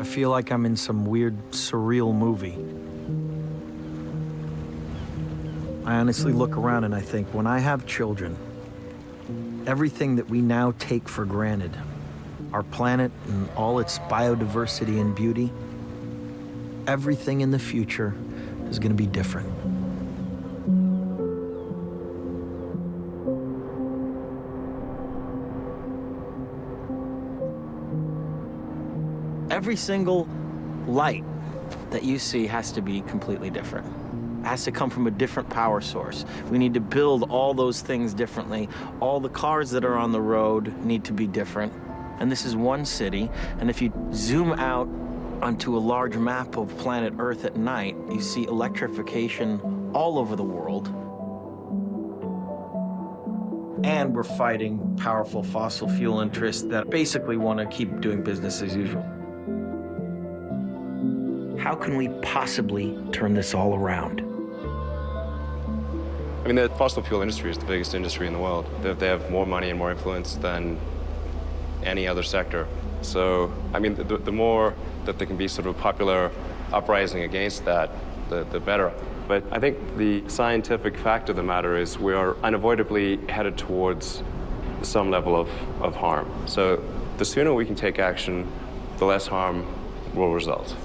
I feel like I'm in some weird, surreal movie. I honestly look around and I think, when I have children, everything that we now take for granted, our planet and all its biodiversity and beauty, everything in the future is going to be different. Every single light that you see has to be completely different. It has to come from a different power source. We need to build all those things differently. All the cars that are on the road need to be different. And this is one city, and if you zoom out onto a large map of planet Earth at night, you see electrification all over the world. And we're fighting powerful fossil fuel interests that basically want to keep doing business as usual. How can we possibly turn this all around? I mean, the fossil fuel industry is the biggest industry in the world. They have more money and more influence than any other sector. So, I mean, the more that there can be sort of a popular uprising against that, the better. But I think the scientific fact of the matter is we are unavoidably headed towards some level of harm. So the sooner we can take action, the less harm will result.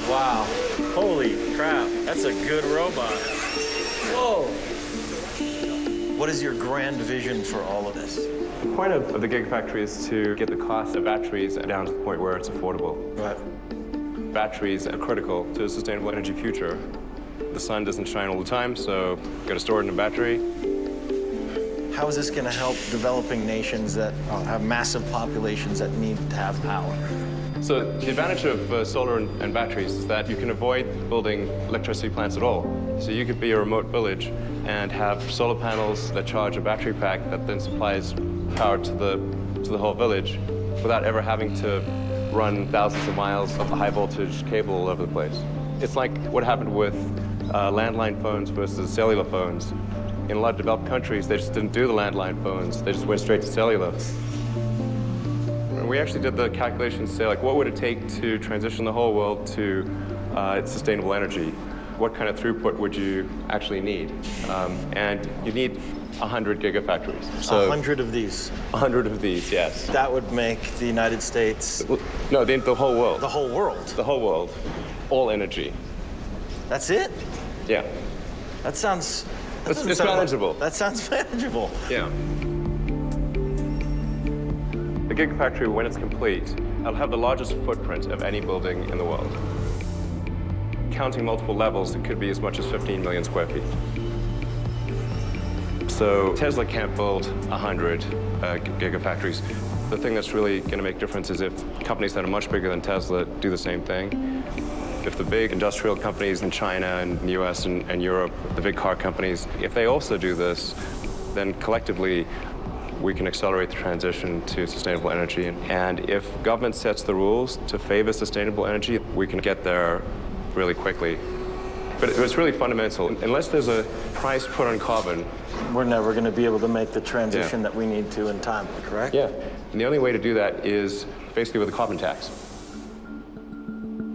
Wow. Holy crap. That's a good robot. Whoa. What is your grand vision for all of this? The point of the Gigafactory is to get the cost of batteries down to the point where it's affordable. Right. Batteries are critical to a sustainable energy future. The sun doesn't shine all the time, so you've got to store it in a battery. How is this going to help developing nations that have massive populations that need to have power? So the advantage of solar and batteries is that you can avoid building electricity plants at all. So you could be a remote village and have solar panels that charge a battery pack that then supplies power to the whole village without ever having to run thousands of miles of high voltage cable all over the place. It's like what happened with landline phones versus cellular phones. In a lot of developed countries, they just didn't do the landline phones. They just went straight to cellular. And we actually did the calculations to say, like, what would it take to transition the whole world to sustainable energy? What kind of throughput would you actually need? And you need 100 gigafactories. So 100 of these? 100 of these, yes. That would make the United States... No, the whole world. The whole world? The whole world. All energy. That's it? Yeah. That sounds... It's manageable. That sounds manageable. Yeah. The Gigafactory, when it's complete, it'll have the largest footprint of any building in the world. Counting multiple levels, it could be as much as 15 million square feet. So Tesla can't build 100 gigafactories. The thing that's really going to make a difference is if companies that are much bigger than Tesla do the same thing. If the big industrial companies in China and the US and Europe, the big car companies, if they also do this, then collectively we can accelerate the transition to sustainable energy. And if government sets the rules to favor sustainable energy, we can get there really quickly. But it's really fundamental. Unless there's a price put on carbon, we're never going to be able to make the transition that we need to in time, correct? Yeah. And the only way to do that is basically with a carbon tax.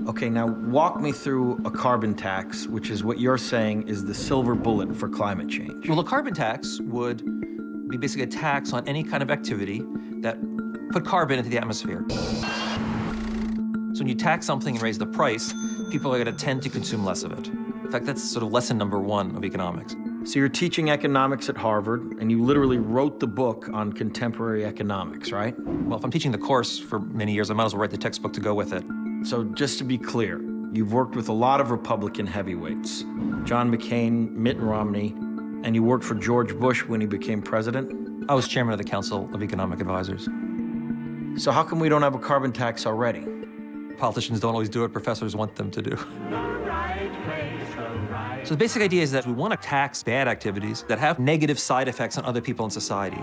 Okay, now walk me through a carbon tax, which is what you're saying is the silver bullet for climate change. Well, a carbon tax would be basically a tax on any kind of activity that put carbon into the atmosphere. So when you tax something and raise the price, people are going to tend to consume less of it. In fact, that's sort of lesson number one of economics. So you're teaching economics at Harvard, and you literally wrote the book on contemporary economics, right? Well, if I'm teaching the course for many years, I might as well write the textbook to go with it. So just to be clear, you've worked with a lot of Republican heavyweights, John McCain, Mitt Romney, and you worked for George Bush when he became president? I was chairman of the Council of Economic Advisors. So how come we don't have a carbon tax already? Politicians don't always do what professors want them to do. So the basic idea is that we want to tax bad activities that have negative side effects on other people in society.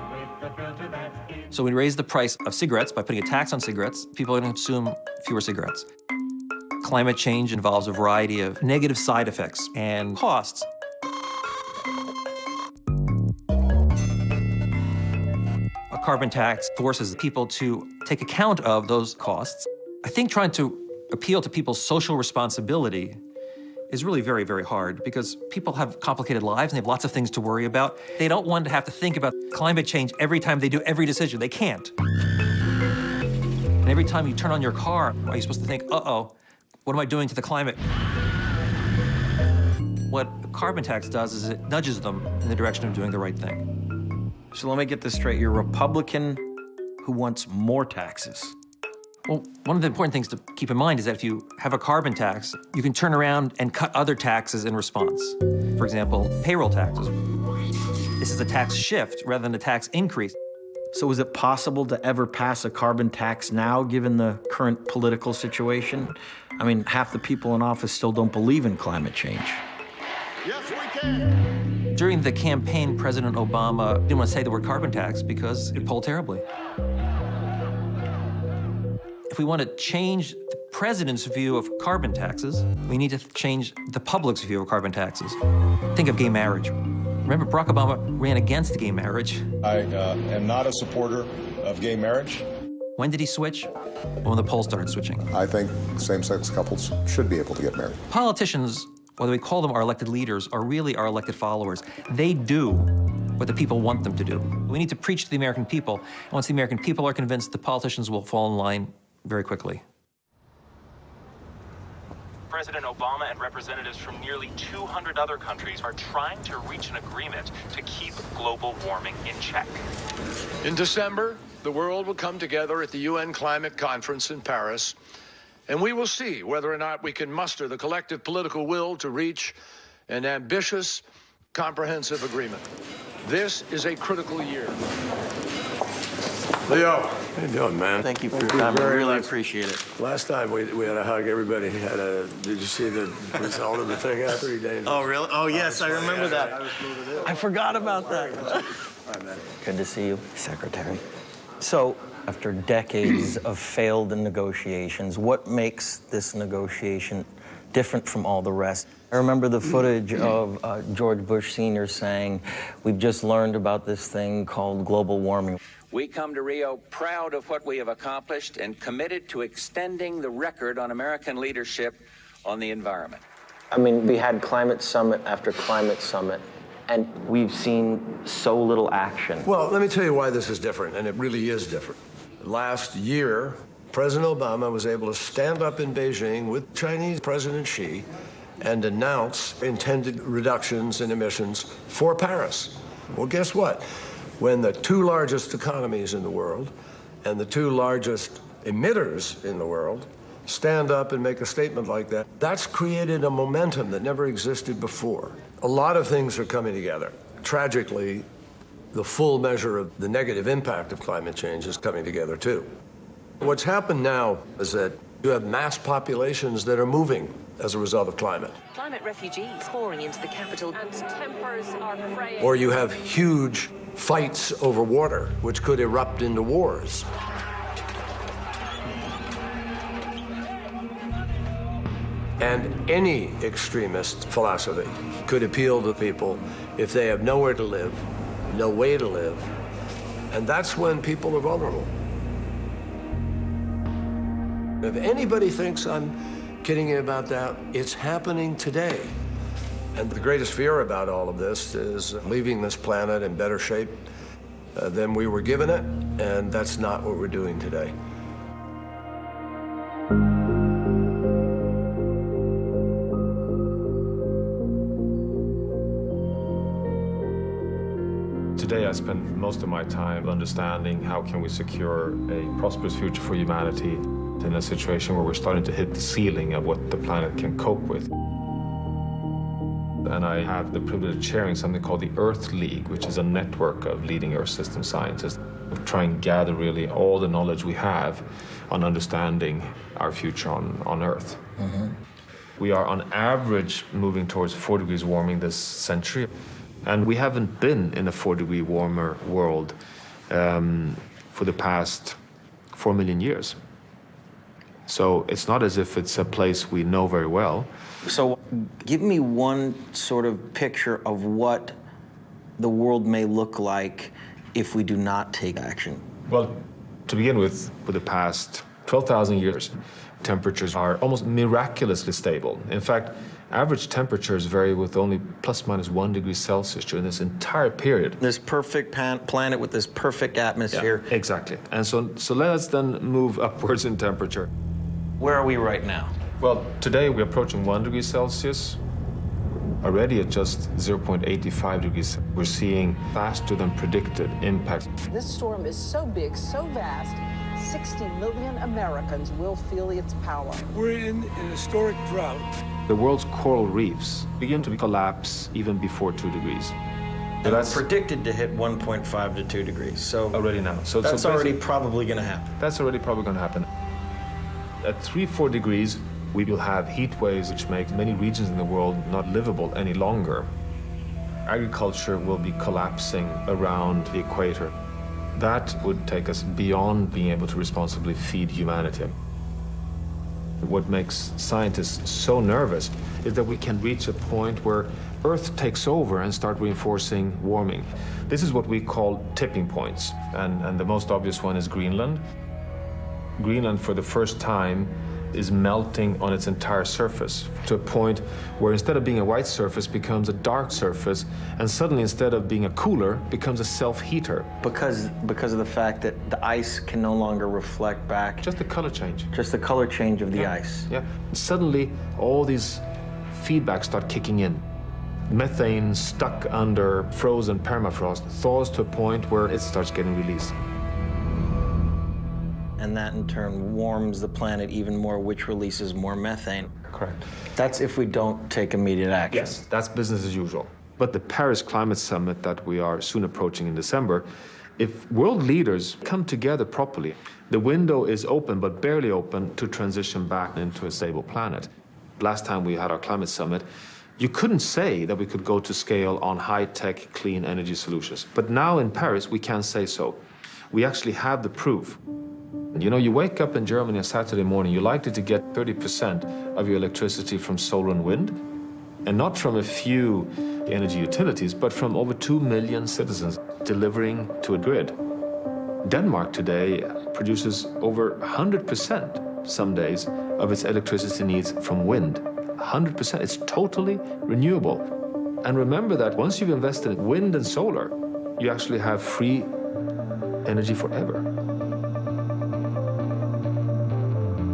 So we raise the price of cigarettes by putting a tax on cigarettes. People are going to consume fewer cigarettes. Climate change involves a variety of negative side effects and costs. A carbon tax forces people to take account of those costs. I think trying to appeal to people's social responsibility is really very, very hard because people have complicated lives and they have lots of things to worry about. They don't want to have to think about climate change every time they do every decision. They can't. And every time you turn on your car, are you supposed to think, uh-oh, what am I doing to the climate? What a carbon tax does is it nudges them in the direction of doing the right thing. So let me get this straight. You're a Republican who wants more taxes. Well, one of the important things to keep in mind is that if you have a carbon tax, you can turn around and cut other taxes in response. For example, payroll taxes. This is a tax shift rather than a tax increase. So is it possible to ever pass a carbon tax now, given the current political situation? I mean, half the people in office still don't believe in climate change. Yes, we can. During the campaign, President Obama didn't want to say the word carbon tax because it polled terribly. If we want to change the president's view of carbon taxes, we need to change the public's view of carbon taxes. Think of gay marriage. Remember, Barack Obama ran against gay marriage. I am not a supporter of gay marriage. When did he switch? When the polls started switching. I think same-sex couples should be able to get married. Politicians, whether we call them our elected leaders, are really our elected followers. They do what the people want them to do. We need to preach to the American people. And once the American people are convinced, the politicians will fall in line very quickly. President Obama and representatives from nearly 200 other countries are trying to reach an agreement to keep global warming in check. In December, the world will come together at the UN Climate Conference in Paris, and we will see whether or not we can muster the collective political will to reach an ambitious, comprehensive agreement. This is a critical year. Leo, how you doing, man? Thank you for your time. I really appreciate it. Last time we had a hug, everybody had a. Did you see the result of the thing after he dated? Oh, really? Oh, yes, I remember that. I forgot about that. Good to see you, Secretary. So, after decades of failed negotiations, what makes this negotiation different from all the rest? I remember the footage of George Bush Sr. saying, we've just learned about this thing called global warming. We come to Rio proud of what we have accomplished and committed to extending the record on American leadership on the environment. I mean, we had climate summit after climate summit, and we've seen so little action. Well, let me tell you why this is different, and it really is different. Last year, President Obama was able to stand up in Beijing with Chinese President Xi and announce intended reductions in emissions for Paris. Well, guess what? When the two largest economies in the world and the two largest emitters in the world stand up and make a statement like that, that's created a momentum that never existed before. A lot of things are coming together. Tragically, the full measure of the negative impact of climate change is coming together too. What's happened now is that you have mass populations that are moving as a result of climate. Climate refugees pouring into the capital. And tempers are fraying. Or you have huge fights over water, which could erupt into wars. And any extremist philosophy could appeal to people if they have nowhere to live, no way to live, and that's when people are vulnerable. If anybody thinks I'm kidding you about that, it's happening today. And the greatest fear about all of this is leaving this planet in better shape than we were given it, and that's not what we're doing today. Today I spend most of my time understanding how can we secure a prosperous future for humanity in a situation where we're starting to hit the ceiling of what the planet can cope with. And I have the privilege of chairing something called the Earth League, which is a network of leading Earth system scientists who try and gather really all the knowledge we have on understanding our future on Earth. Mm-hmm. We are on average moving towards 4 degrees warming this century. And we haven't been in a 4-degree warmer world for the past 4 million years. So it's not as if it's a place we know very well. So give me one sort of picture of what the world may look like if we do not take action. Well, to begin with the past 12,000 years, temperatures are almost miraculously stable. In fact, average temperatures vary with only plus minus 1 degree Celsius during this entire period. This perfect planet with this perfect atmosphere. Yeah, exactly. And so let's then move upwards in temperature. Where are we right now? Well, today we're approaching 1 degree Celsius. Already at just 0.85 degrees, we're seeing faster than predicted impacts. This storm is so big, so vast, 60 million Americans will feel its power. We're in an historic drought. The world's coral reefs begin to collapse even before 2 degrees. So that's predicted to hit 1.5 to 2 degrees. So already now. So that's already probably going to happen. That's already probably going to happen. At 3-4 degrees, we will have heat waves which make many regions in the world not livable any longer. Agriculture will be collapsing around the equator. That would take us beyond being able to responsibly feed humanity. What makes scientists so nervous is that we can reach a point where Earth takes over and start reinforcing warming. This is what we call tipping points, and the most obvious one is Greenland. Greenland, for the first time, is melting on its entire surface to a point where instead of being a white surface becomes a dark surface, and suddenly instead of being a cooler becomes a self-heater. Because of the fact that the ice can no longer reflect back. Just the color change. Just the color change of the ice. Yeah. Suddenly all these feedbacks start kicking in. Methane stuck under frozen permafrost thaws to a point where it starts getting released. And that in turn warms the planet even more, which releases more methane. Correct. That's if we don't take immediate action. Yes, that's business as usual. But the Paris Climate Summit that we are soon approaching in December, if world leaders come together properly, the window is open, but barely open, to transition back into a stable planet. Last time we had our climate summit, you couldn't say that we could go to scale on high-tech, clean energy solutions. But now in Paris, we can say so. We actually have the proof. You know, you wake up in Germany on Saturday morning, you're likely to get 30% of your electricity from solar and wind, and not from a few energy utilities, but from over 2 million citizens delivering to a grid. Denmark today produces over 100% some days of its electricity needs from wind. 100%, it's totally renewable. And remember that once you've invested in wind and solar, you actually have free energy forever.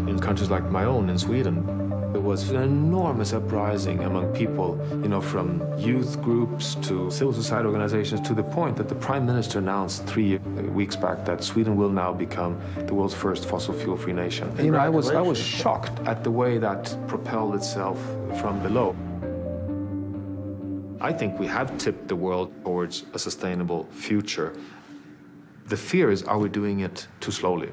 In countries like my own, in Sweden, there was an enormous uprising among people, you know, from youth groups to civil society organizations, to the point that the Prime Minister announced 3 weeks back that Sweden will now become the world's first fossil fuel-free nation. You know, I was shocked at the way that propelled itself from below. I think we have tipped the world towards a sustainable future. The fear is, are we doing it too slowly?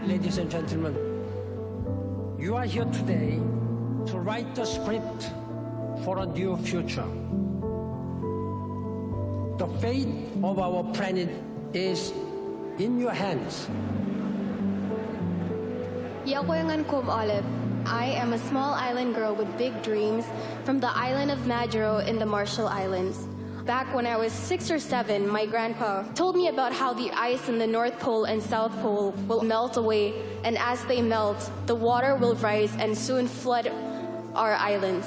Ladies and gentlemen, you are here today to write the script for a new future. The fate of our planet is in your hands. Olive. I am a small island girl with big dreams from the island of Majuro in the Marshall Islands. Back when I was 6 or 7, my grandpa told me about how the ice in the North Pole and South Pole will melt away, and as they melt, the water will rise and soon flood our islands.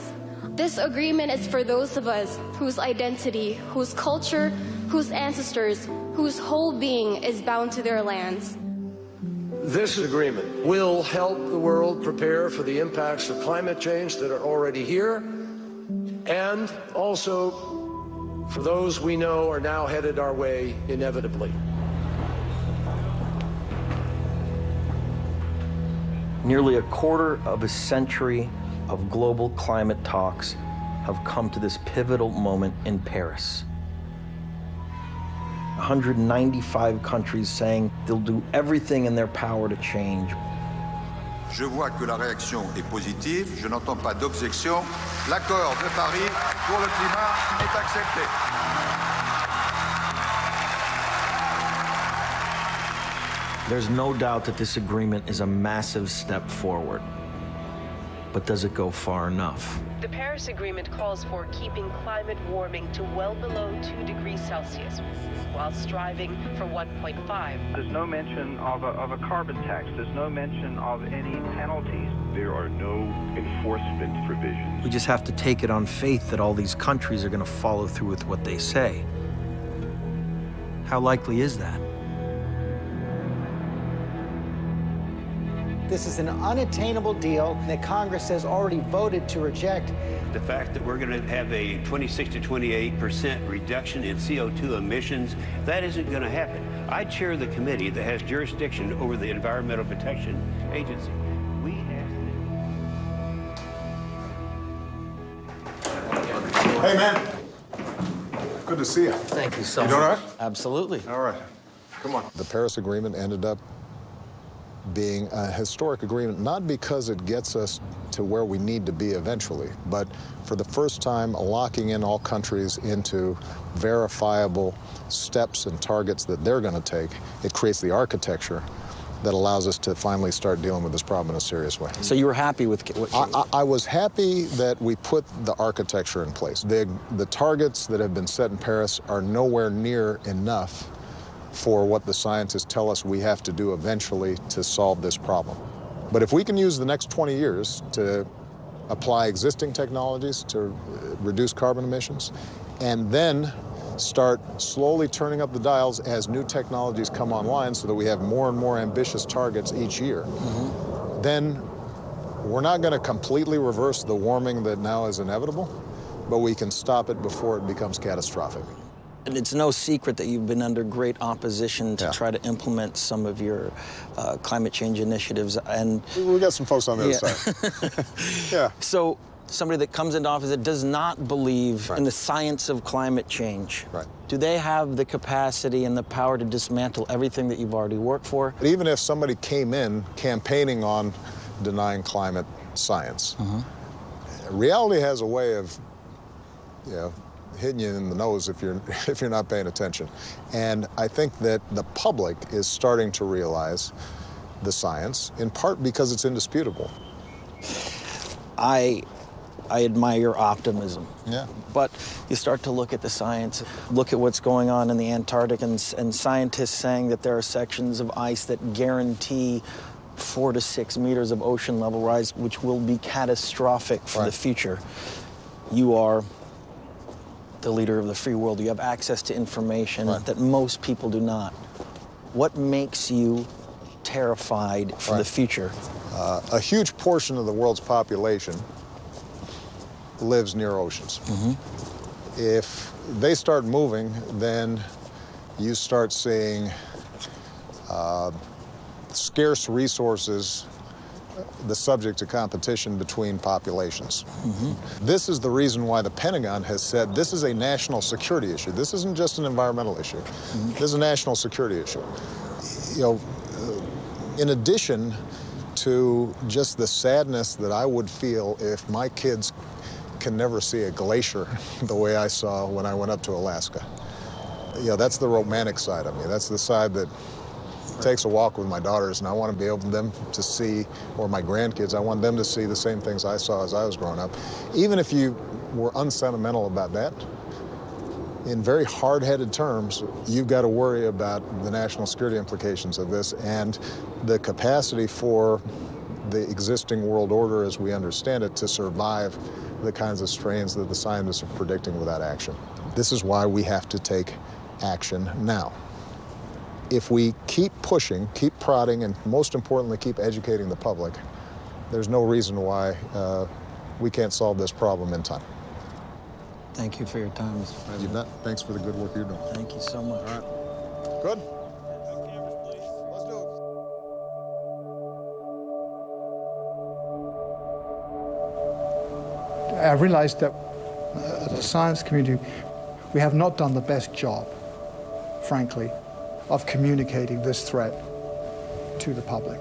This agreement is for those of us whose identity, whose culture, whose ancestors, whose whole being is bound to their lands. This agreement will help the world prepare for the impacts of climate change that are already here, and also for those we know are now headed our way inevitably. Nearly a quarter of a century of global climate talks have come to this pivotal moment in Paris. 195 countries saying they'll do everything in their power to change. Je vois que la réaction est positive, je n'entends pas d'objection. L'accord de Paris pour le climat est accepté. There's no doubt that this agreement is a massive step forward. But does it go far enough? The Paris Agreement calls for keeping climate warming to well below 2 degrees Celsius, while striving for 1.5. There's no mention of a carbon tax. There's no mention of any penalties. There are no enforcement provisions. We just have to take it on faith that all these countries are going to follow through with what they say. How likely is that? This is an unattainable deal that Congress has already voted to reject. The fact that we're going to have a 26 to 28% reduction in CO2 emissions, that isn't going to happen. I chair the committee that has jurisdiction over the Environmental Protection Agency. We Hey, man. Good to see you. Thank you so much. much. You all right? Absolutely. All right. Come on. The Paris Agreement ended up being a historic agreement, not because it gets us to where we need to be eventually, but for the first time locking in all countries into verifiable steps and targets that they're going to take. It creates the architecture that allows us to finally start dealing with this problem in a serious way. So you were happy with what I was happy that we put the architecture in place. The targets that have been set in Paris are nowhere near enough for what the scientists tell us we have to do eventually to solve this problem. But if we can use the next 20 years to apply existing technologies to reduce carbon emissions, and then start slowly turning up the dials as new technologies come online so that we have more and more ambitious targets each year, then we're not going to completely reverse the warming that now is inevitable, but we can stop it before it becomes catastrophic. And it's no secret that you've been under great opposition to try to implement some of your climate change initiatives. And we got some folks on the other side. So somebody that comes into office that does not believe in the science of climate change, do they have the capacity and the power to dismantle everything that you've already worked for? But even if somebody came in campaigning on denying climate science, reality has a way of, hitting you in the nose if you're not paying attention. And I think that the public is starting to realize the science, in part because it's indisputable. I admire your optimism. Yeah. But you start to look at the science, look at what's going on in the Antarctic, and scientists saying that there are sections of ice that guarantee 4 to 6 meters of ocean level rise, which will be catastrophic for the future. You are the leader of the free world. You have access to information that most people do not. What makes you terrified for the future? A huge portion of the world's population lives near oceans. If they start moving, then you start seeing scarce resources the subject to competition between populations. This is the reason why the Pentagon has said this is a national security issue. This isn't just an environmental issue. This is a national security issue. In addition to just the sadness that I would feel if my kids can never see a glacier the way I saw when I went up to Alaska. That's the romantic side of me. That's the side that takes a walk with my daughters, and I want to be able them to see, or my grandkids, I want them to see the same things I saw as I was growing up. Even if you were unsentimental about that, in very hard-headed terms, you've got to worry about the national security implications of this and the capacity for the existing world order as we understand it to survive the kinds of strains that the scientists are predicting without action. This is why we have to take action now. If we keep pushing, keep prodding, and most importantly, keep educating the public, there's no reason why we can't solve this problem in time. Thank you for your time, Mr. You President. bet. Thanks for the good work you're doing. Thank you so much. All right. Good. Let's do it. I realized that as a science community, we have not done the best job, frankly, of communicating this threat to the public.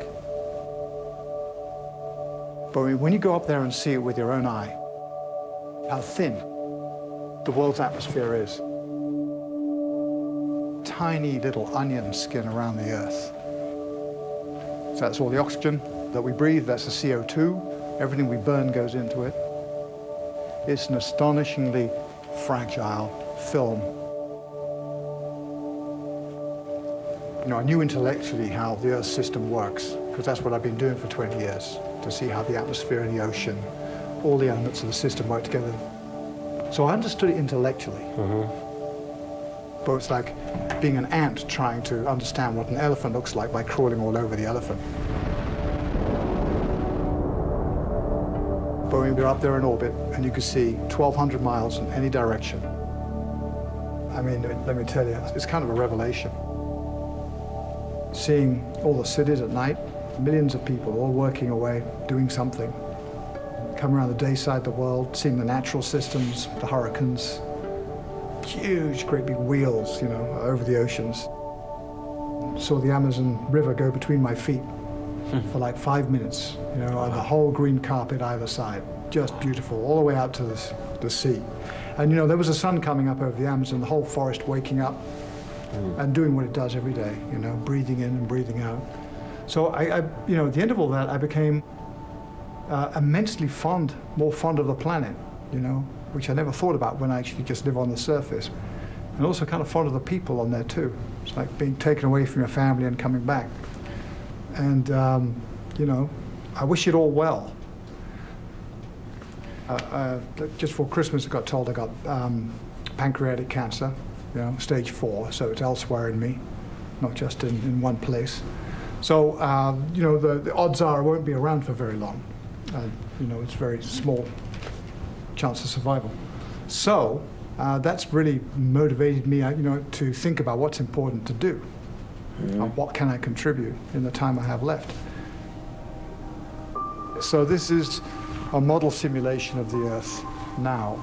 But when you go up there and see it with your own eye, how thin the world's atmosphere is. Tiny little onion skin around the Earth. So that's all the oxygen that we breathe, that's the CO2. Everything we burn goes into it. It's an astonishingly fragile film. You know, I knew intellectually how the Earth system works, because that's what I've been doing for 20 years, to see how the atmosphere and the ocean, all the elements of the system work together. So I understood it intellectually. But it's like being an ant trying to understand what an elephant looks like by crawling all over the elephant. But when we were up there in orbit and you could see 1,200 miles in any direction, I mean, let me tell you, it's kind of a revelation. Seeing all the cities at night, millions of people all working away, doing something. Come around the day side of the world, seeing the natural systems, the hurricanes, huge, great big wheels, you know, over the oceans. Saw the Amazon River go between my feet for like 5 minutes, you know, on the whole green carpet either side. Just beautiful, all the way out to the sea. And, you know, there was the sun coming up over the Amazon, the whole forest waking up and doing what it does every day, you know, breathing in and breathing out. So I you know, at the end of all that, I became immensely fond, more fond of the planet, you know, which I never thought about when I actually just live on the surface. And also kind of fond of the people on there too. It's like being taken away from your family and coming back. And, you know, I wish it all well. Just for Christmas, I got told I got pancreatic cancer, you know, stage 4, so it's elsewhere in me, not just in one place. So, you know, the odds are I won't be around for very long. You know, it's very small chance of survival. So, that's really motivated me, you know, to think about what's important to do. What can I contribute in the time I have left? So this is a model simulation of the Earth now.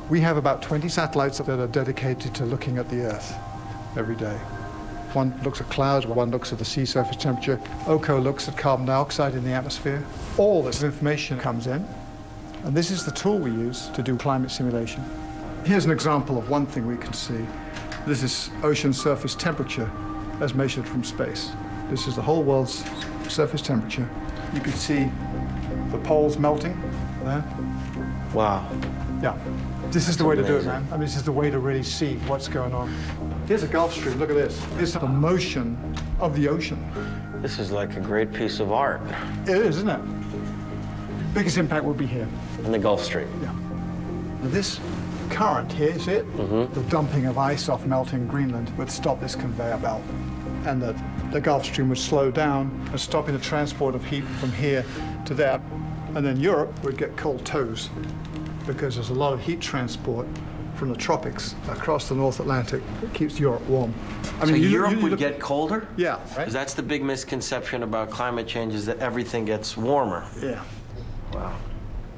We have about 20 satellites that are dedicated to looking at the Earth every day. One looks at clouds, one looks at the sea surface temperature. OCO looks at carbon dioxide in the atmosphere. All this information comes in, and this is the tool we use to do climate simulation. Here's an example of one thing we can see. This is ocean surface temperature as measured from space. This is the whole world's surface temperature. You can see the poles melting there. Wow. Yeah. This is the way to do it, man. I mean, this is the way to really see what's going on. Here's a Gulf Stream. Look at this. This is the motion of the ocean. This is like a great piece of art. It is, isn't it? Biggest impact would be here. In the Gulf Stream. Yeah. Now this current here, is it? The dumping of ice off melting Greenland would stop this conveyor belt. And the Gulf Stream would slow down and stopping the transport of heat from here to there. And then Europe would get cold toes because there's a lot of heat transport from the tropics across the North Atlantic. It keeps Europe warm. I mean, so Europe would get colder? Yeah. Right? Because that's the big misconception about climate change, is that everything gets warmer. Yeah. Wow.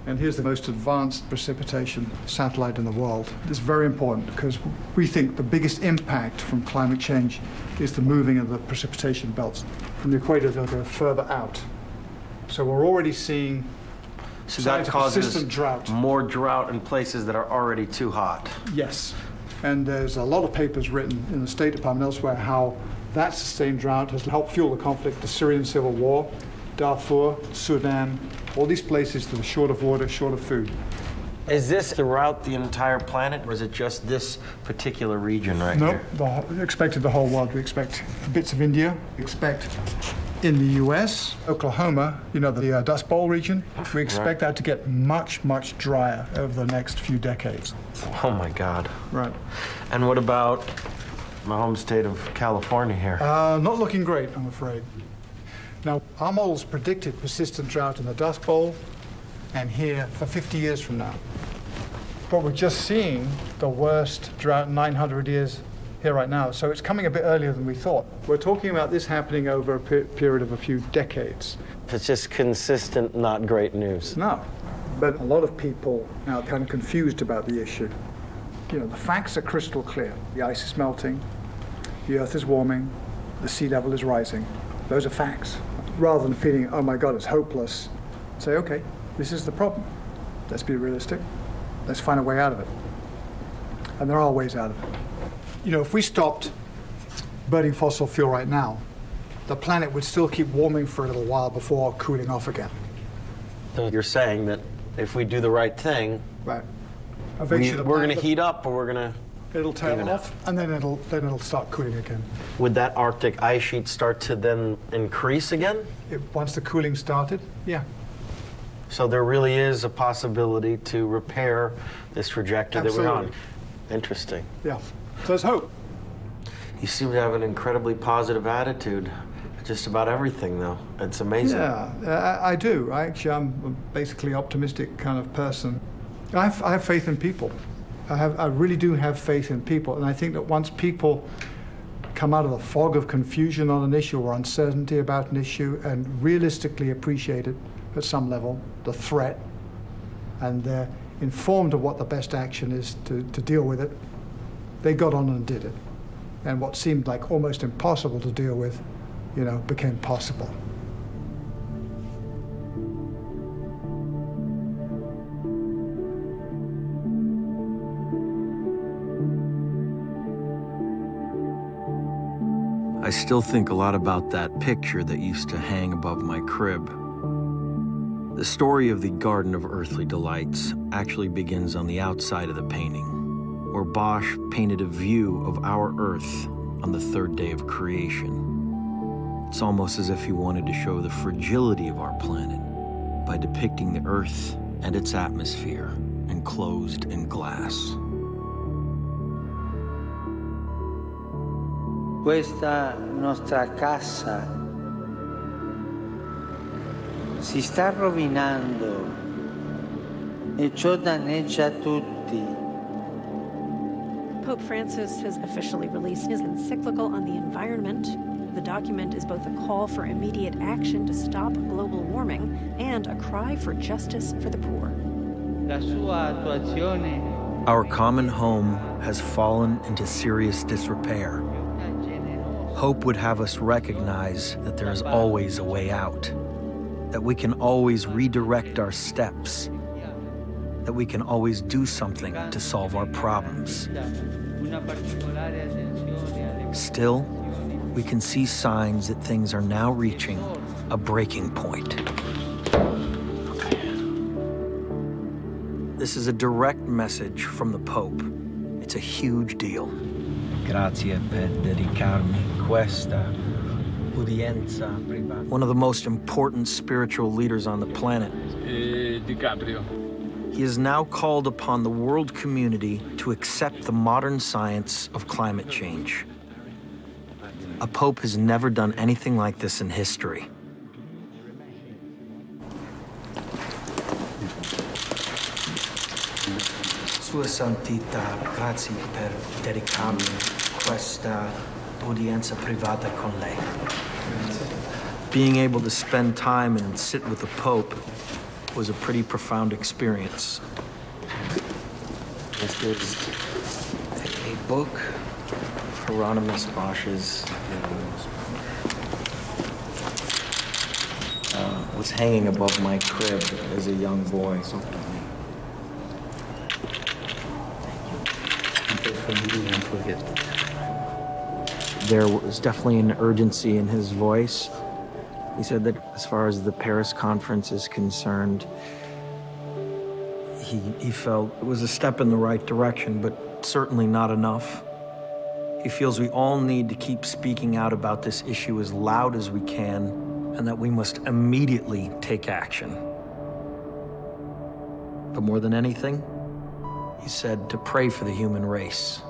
And here's the most advanced precipitation satellite in the world. It's very important because we think the biggest impact from climate change is the moving of the precipitation belts. From the equator, they'll go further out. So we're already seeing so that causes persistent drought. More drought in places that are already too hot. Yes. And there's a lot of papers written in the State Department elsewhere how that sustained drought has helped fuel the conflict, the Syrian civil war, Darfur, Sudan, all these places that are short of water, short of food. Is this throughout the entire planet, or is it just this particular region right here? No, we expected the whole world. We expect bits of India. We expect in the U.S., Oklahoma, you know, the Dust Bowl region. We expect that to get much, much drier over the next few decades. Oh, my God. Right. And what about my home state of California here? Not looking great, I'm afraid. Now, our models predicted persistent drought in the Dust Bowl and here for 50 years from now. but we're just seeing the worst drought in 900 years here right now. So it's coming a bit earlier than we thought. We're talking about this happening over a period of a few decades. It's just consistent, not great news. No, but a lot of people are kind of confused about the issue. You know, the facts are crystal clear. The ice is melting, the earth is warming, the sea level is rising. Those are facts. Rather than feeling, oh my God, it's hopeless, say, okay, this is the problem. Let's be realistic. Let's find a way out of it. And there are ways out of it. You know, if we stopped burning fossil fuel right now, the planet would still keep warming for a little while before cooling off again. So you're saying that if we do the right thing, right, we're going to heat up, or we're going to it'll tail off, and then it'll start cooling again. Would that Arctic ice sheet start to then increase again? Once the cooling started, yeah. So there really is a possibility to repair this trajectory that we're on. Interesting. Yeah. So there's hope. You seem to have an incredibly positive attitude. Just about everything, though. It's amazing. Yeah, I do. I'm a basically optimistic kind of person. I have faith in people. I really do have faith in people. And I think that once people come out of the fog of confusion on an issue or uncertainty about an issue and realistically appreciate it at some level, the threat, and they're informed of what the best action is to deal with it, they got on and did it. And what seemed like almost impossible to deal with, you know, became possible. I still think a lot about that picture that used to hang above my crib. The story of the Garden of Earthly Delights actually begins on the outside of the painting, where Bosch painted a view of our Earth on the third day of creation. It's almost as if he wanted to show the fragility of our planet by depicting the Earth and its atmosphere enclosed in glass. Questa nostra casa si sta rovinando e ciò danneggia tutti. Pope Francis has officially released his encyclical on the environment. The document is both a call for immediate action to stop global warming and a cry for justice for the poor. La sua attuazione Our common home has fallen into serious disrepair. Hope would have us recognize that there is always a way out, that we can always redirect our steps, that we can always do something to solve our problems. Still, we can see signs that things are now reaching a breaking point. This is a direct message from the Pope. It's a huge deal. Grazie per dedicarmi questa udienza privata. One of the most important spiritual leaders on the planet. DiCaprio. He has now called upon the world community to accept the modern science of climate change. A pope has never done anything like this in history. Sua Santità, grazie per dedicarmi questa udienza privata con lei. Being able to spend time and sit with the Pope was a pretty profound experience. This is a book, Hieronymus Bosch's, was hanging above my crib as a young boy. There was definitely an urgency in his voice. He said that as far as the Paris conference is concerned, he felt it was a step in the right direction, but certainly not enough. He feels we all need to keep speaking out about this issue as loud as we can, and that we must immediately take action. But more than anything, he said to pray for the human race.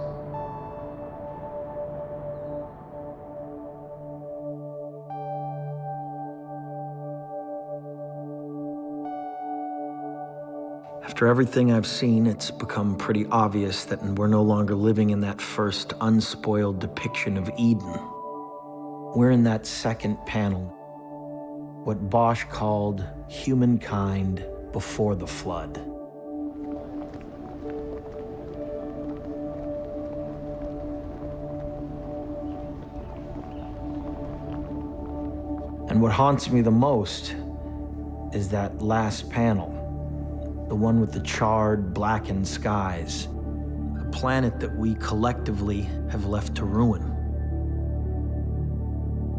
After everything I've seen, it's become pretty obvious that we're no longer living in that first unspoiled depiction of Eden. We're in that second panel, what Bosch called humankind before the flood. And what haunts me the most is that last panel, the one with the charred, blackened skies, a planet that we collectively have left to ruin.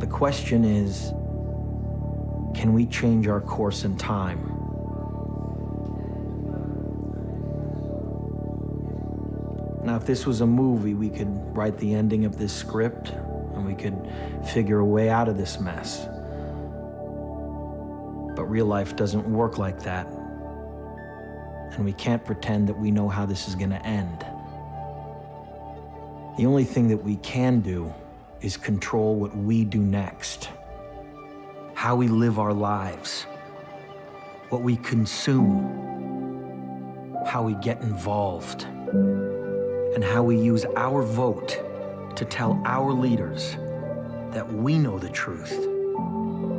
The question is, can we change our course in time? Now, if this was a movie, we could write the ending of this script and we could figure a way out of this mess. But real life doesn't work like that. And we can't pretend that we know how this is going to end. The only thing that we can do is control what we do next, how we live our lives, what we consume, how we get involved, and how we use our vote to tell our leaders that we know the truth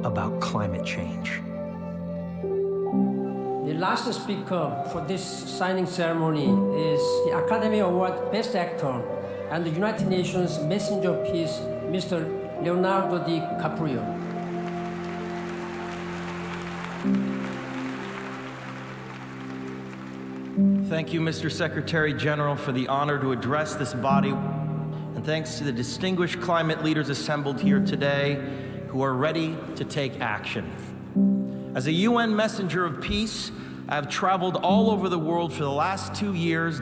about climate change. The last speaker for this signing ceremony is the Academy Award Best Actor and the United Nations Messenger of Peace, Mr. Leonardo DiCaprio. Thank you, Mr. Secretary General, for the honor to address this body. And thanks to the distinguished climate leaders assembled here today who are ready to take action. As a UN messenger of peace, I have traveled all over the world for the last 2 years.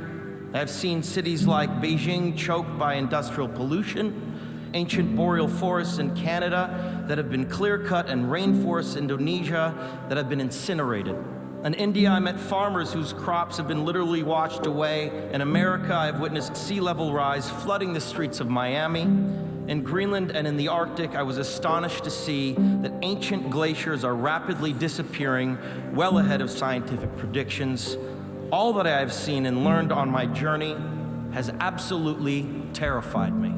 I have seen cities like Beijing choked by industrial pollution, ancient boreal forests in Canada that have been clear-cut, and rainforests in Indonesia that have been incinerated. In India, I met farmers whose crops have been literally washed away. In America, I have witnessed sea level rise flooding the streets of Miami. In Greenland and in the Arctic, I was astonished to see that ancient glaciers are rapidly disappearing, well ahead of scientific predictions. All that I have seen and learned on my journey has absolutely terrified me.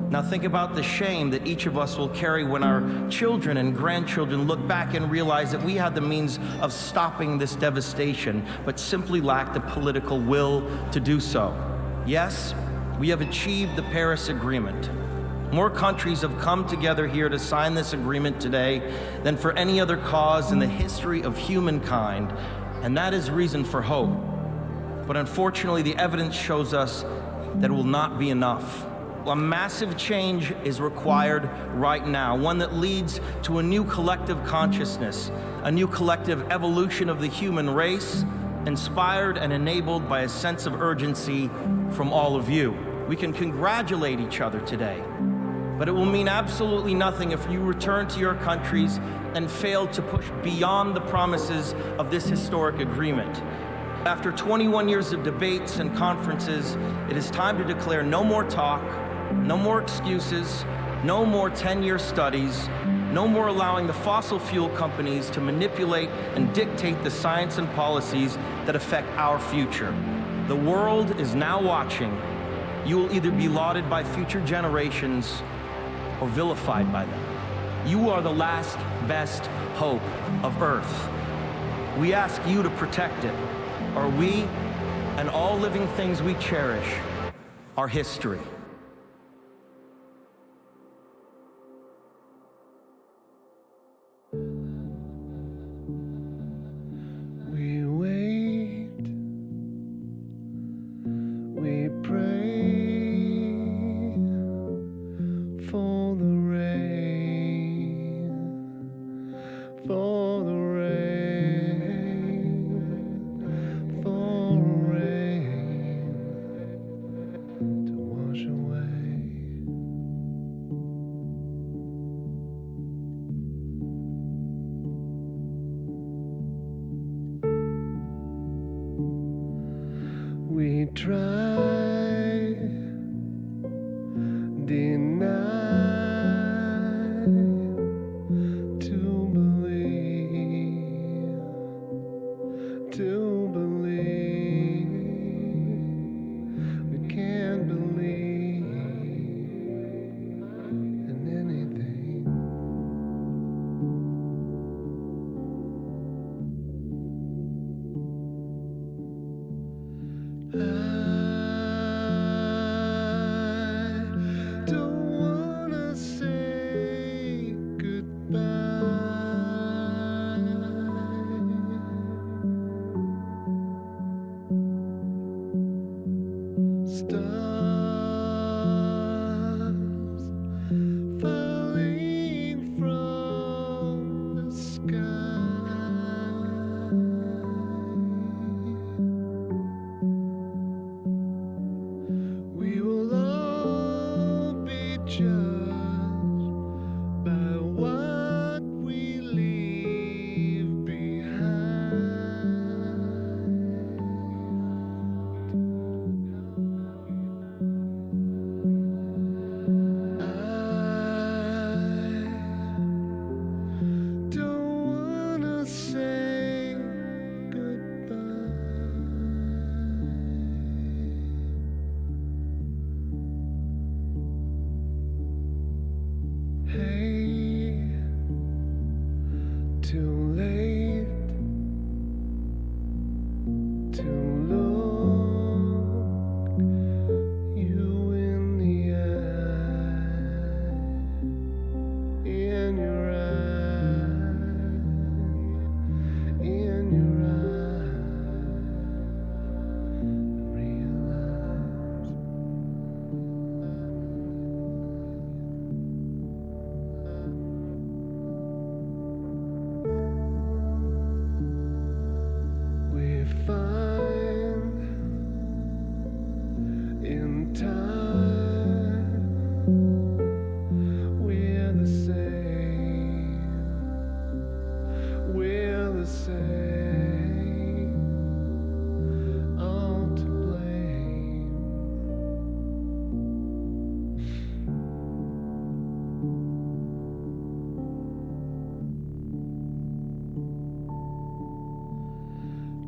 Now think about the shame that each of us will carry when our children and grandchildren look back and realize that we had the means of stopping this devastation, but simply lacked the political will to do so. Yes, we have achieved the Paris Agreement. More countries have come together here to sign this agreement today than for any other cause in the history of humankind, and that is reason for hope. But unfortunately, the evidence shows us that it will not be enough. A massive change is required right now, one that leads to a new collective consciousness, a new collective evolution of the human race, inspired and enabled by a sense of urgency from all of you. We can congratulate each other today, but it will mean absolutely nothing if you return to your countries and fail to push beyond the promises of this historic agreement. After 21 years of debates and conferences, it is time to declare no more talk, no more excuses, no more 10-year studies, no more allowing the fossil fuel companies to manipulate and dictate the science and policies that affect our future. The world is now watching. You will either be lauded by future generations or vilified by them. You are the last best hope of Earth. We ask you to protect it, or we and all living things we cherish are history. We wait, we pray for the rain, for the rain, for rain to wash away. We try, deny, to believe,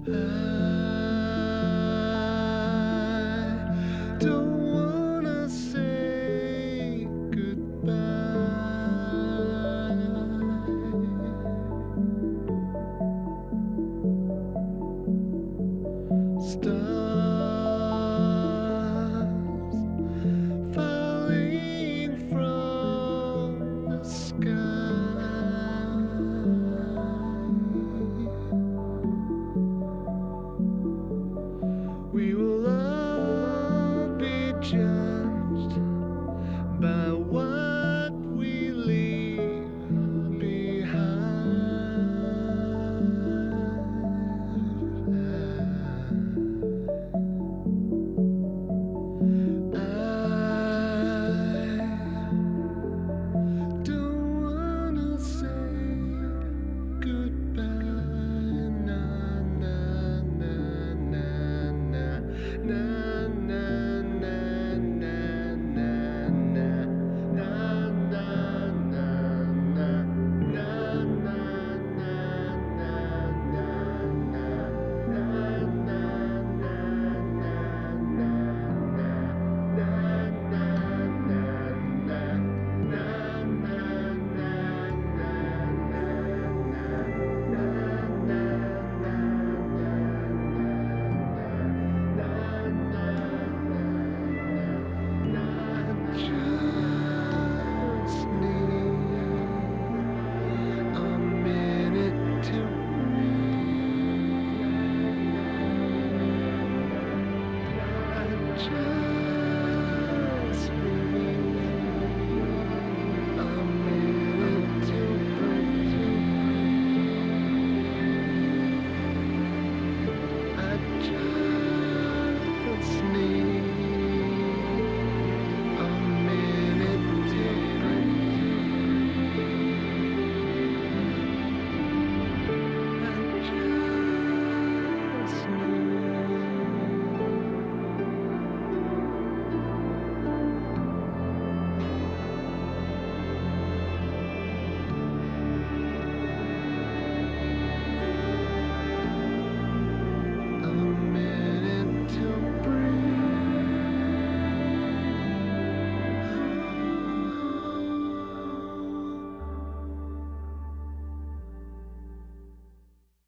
I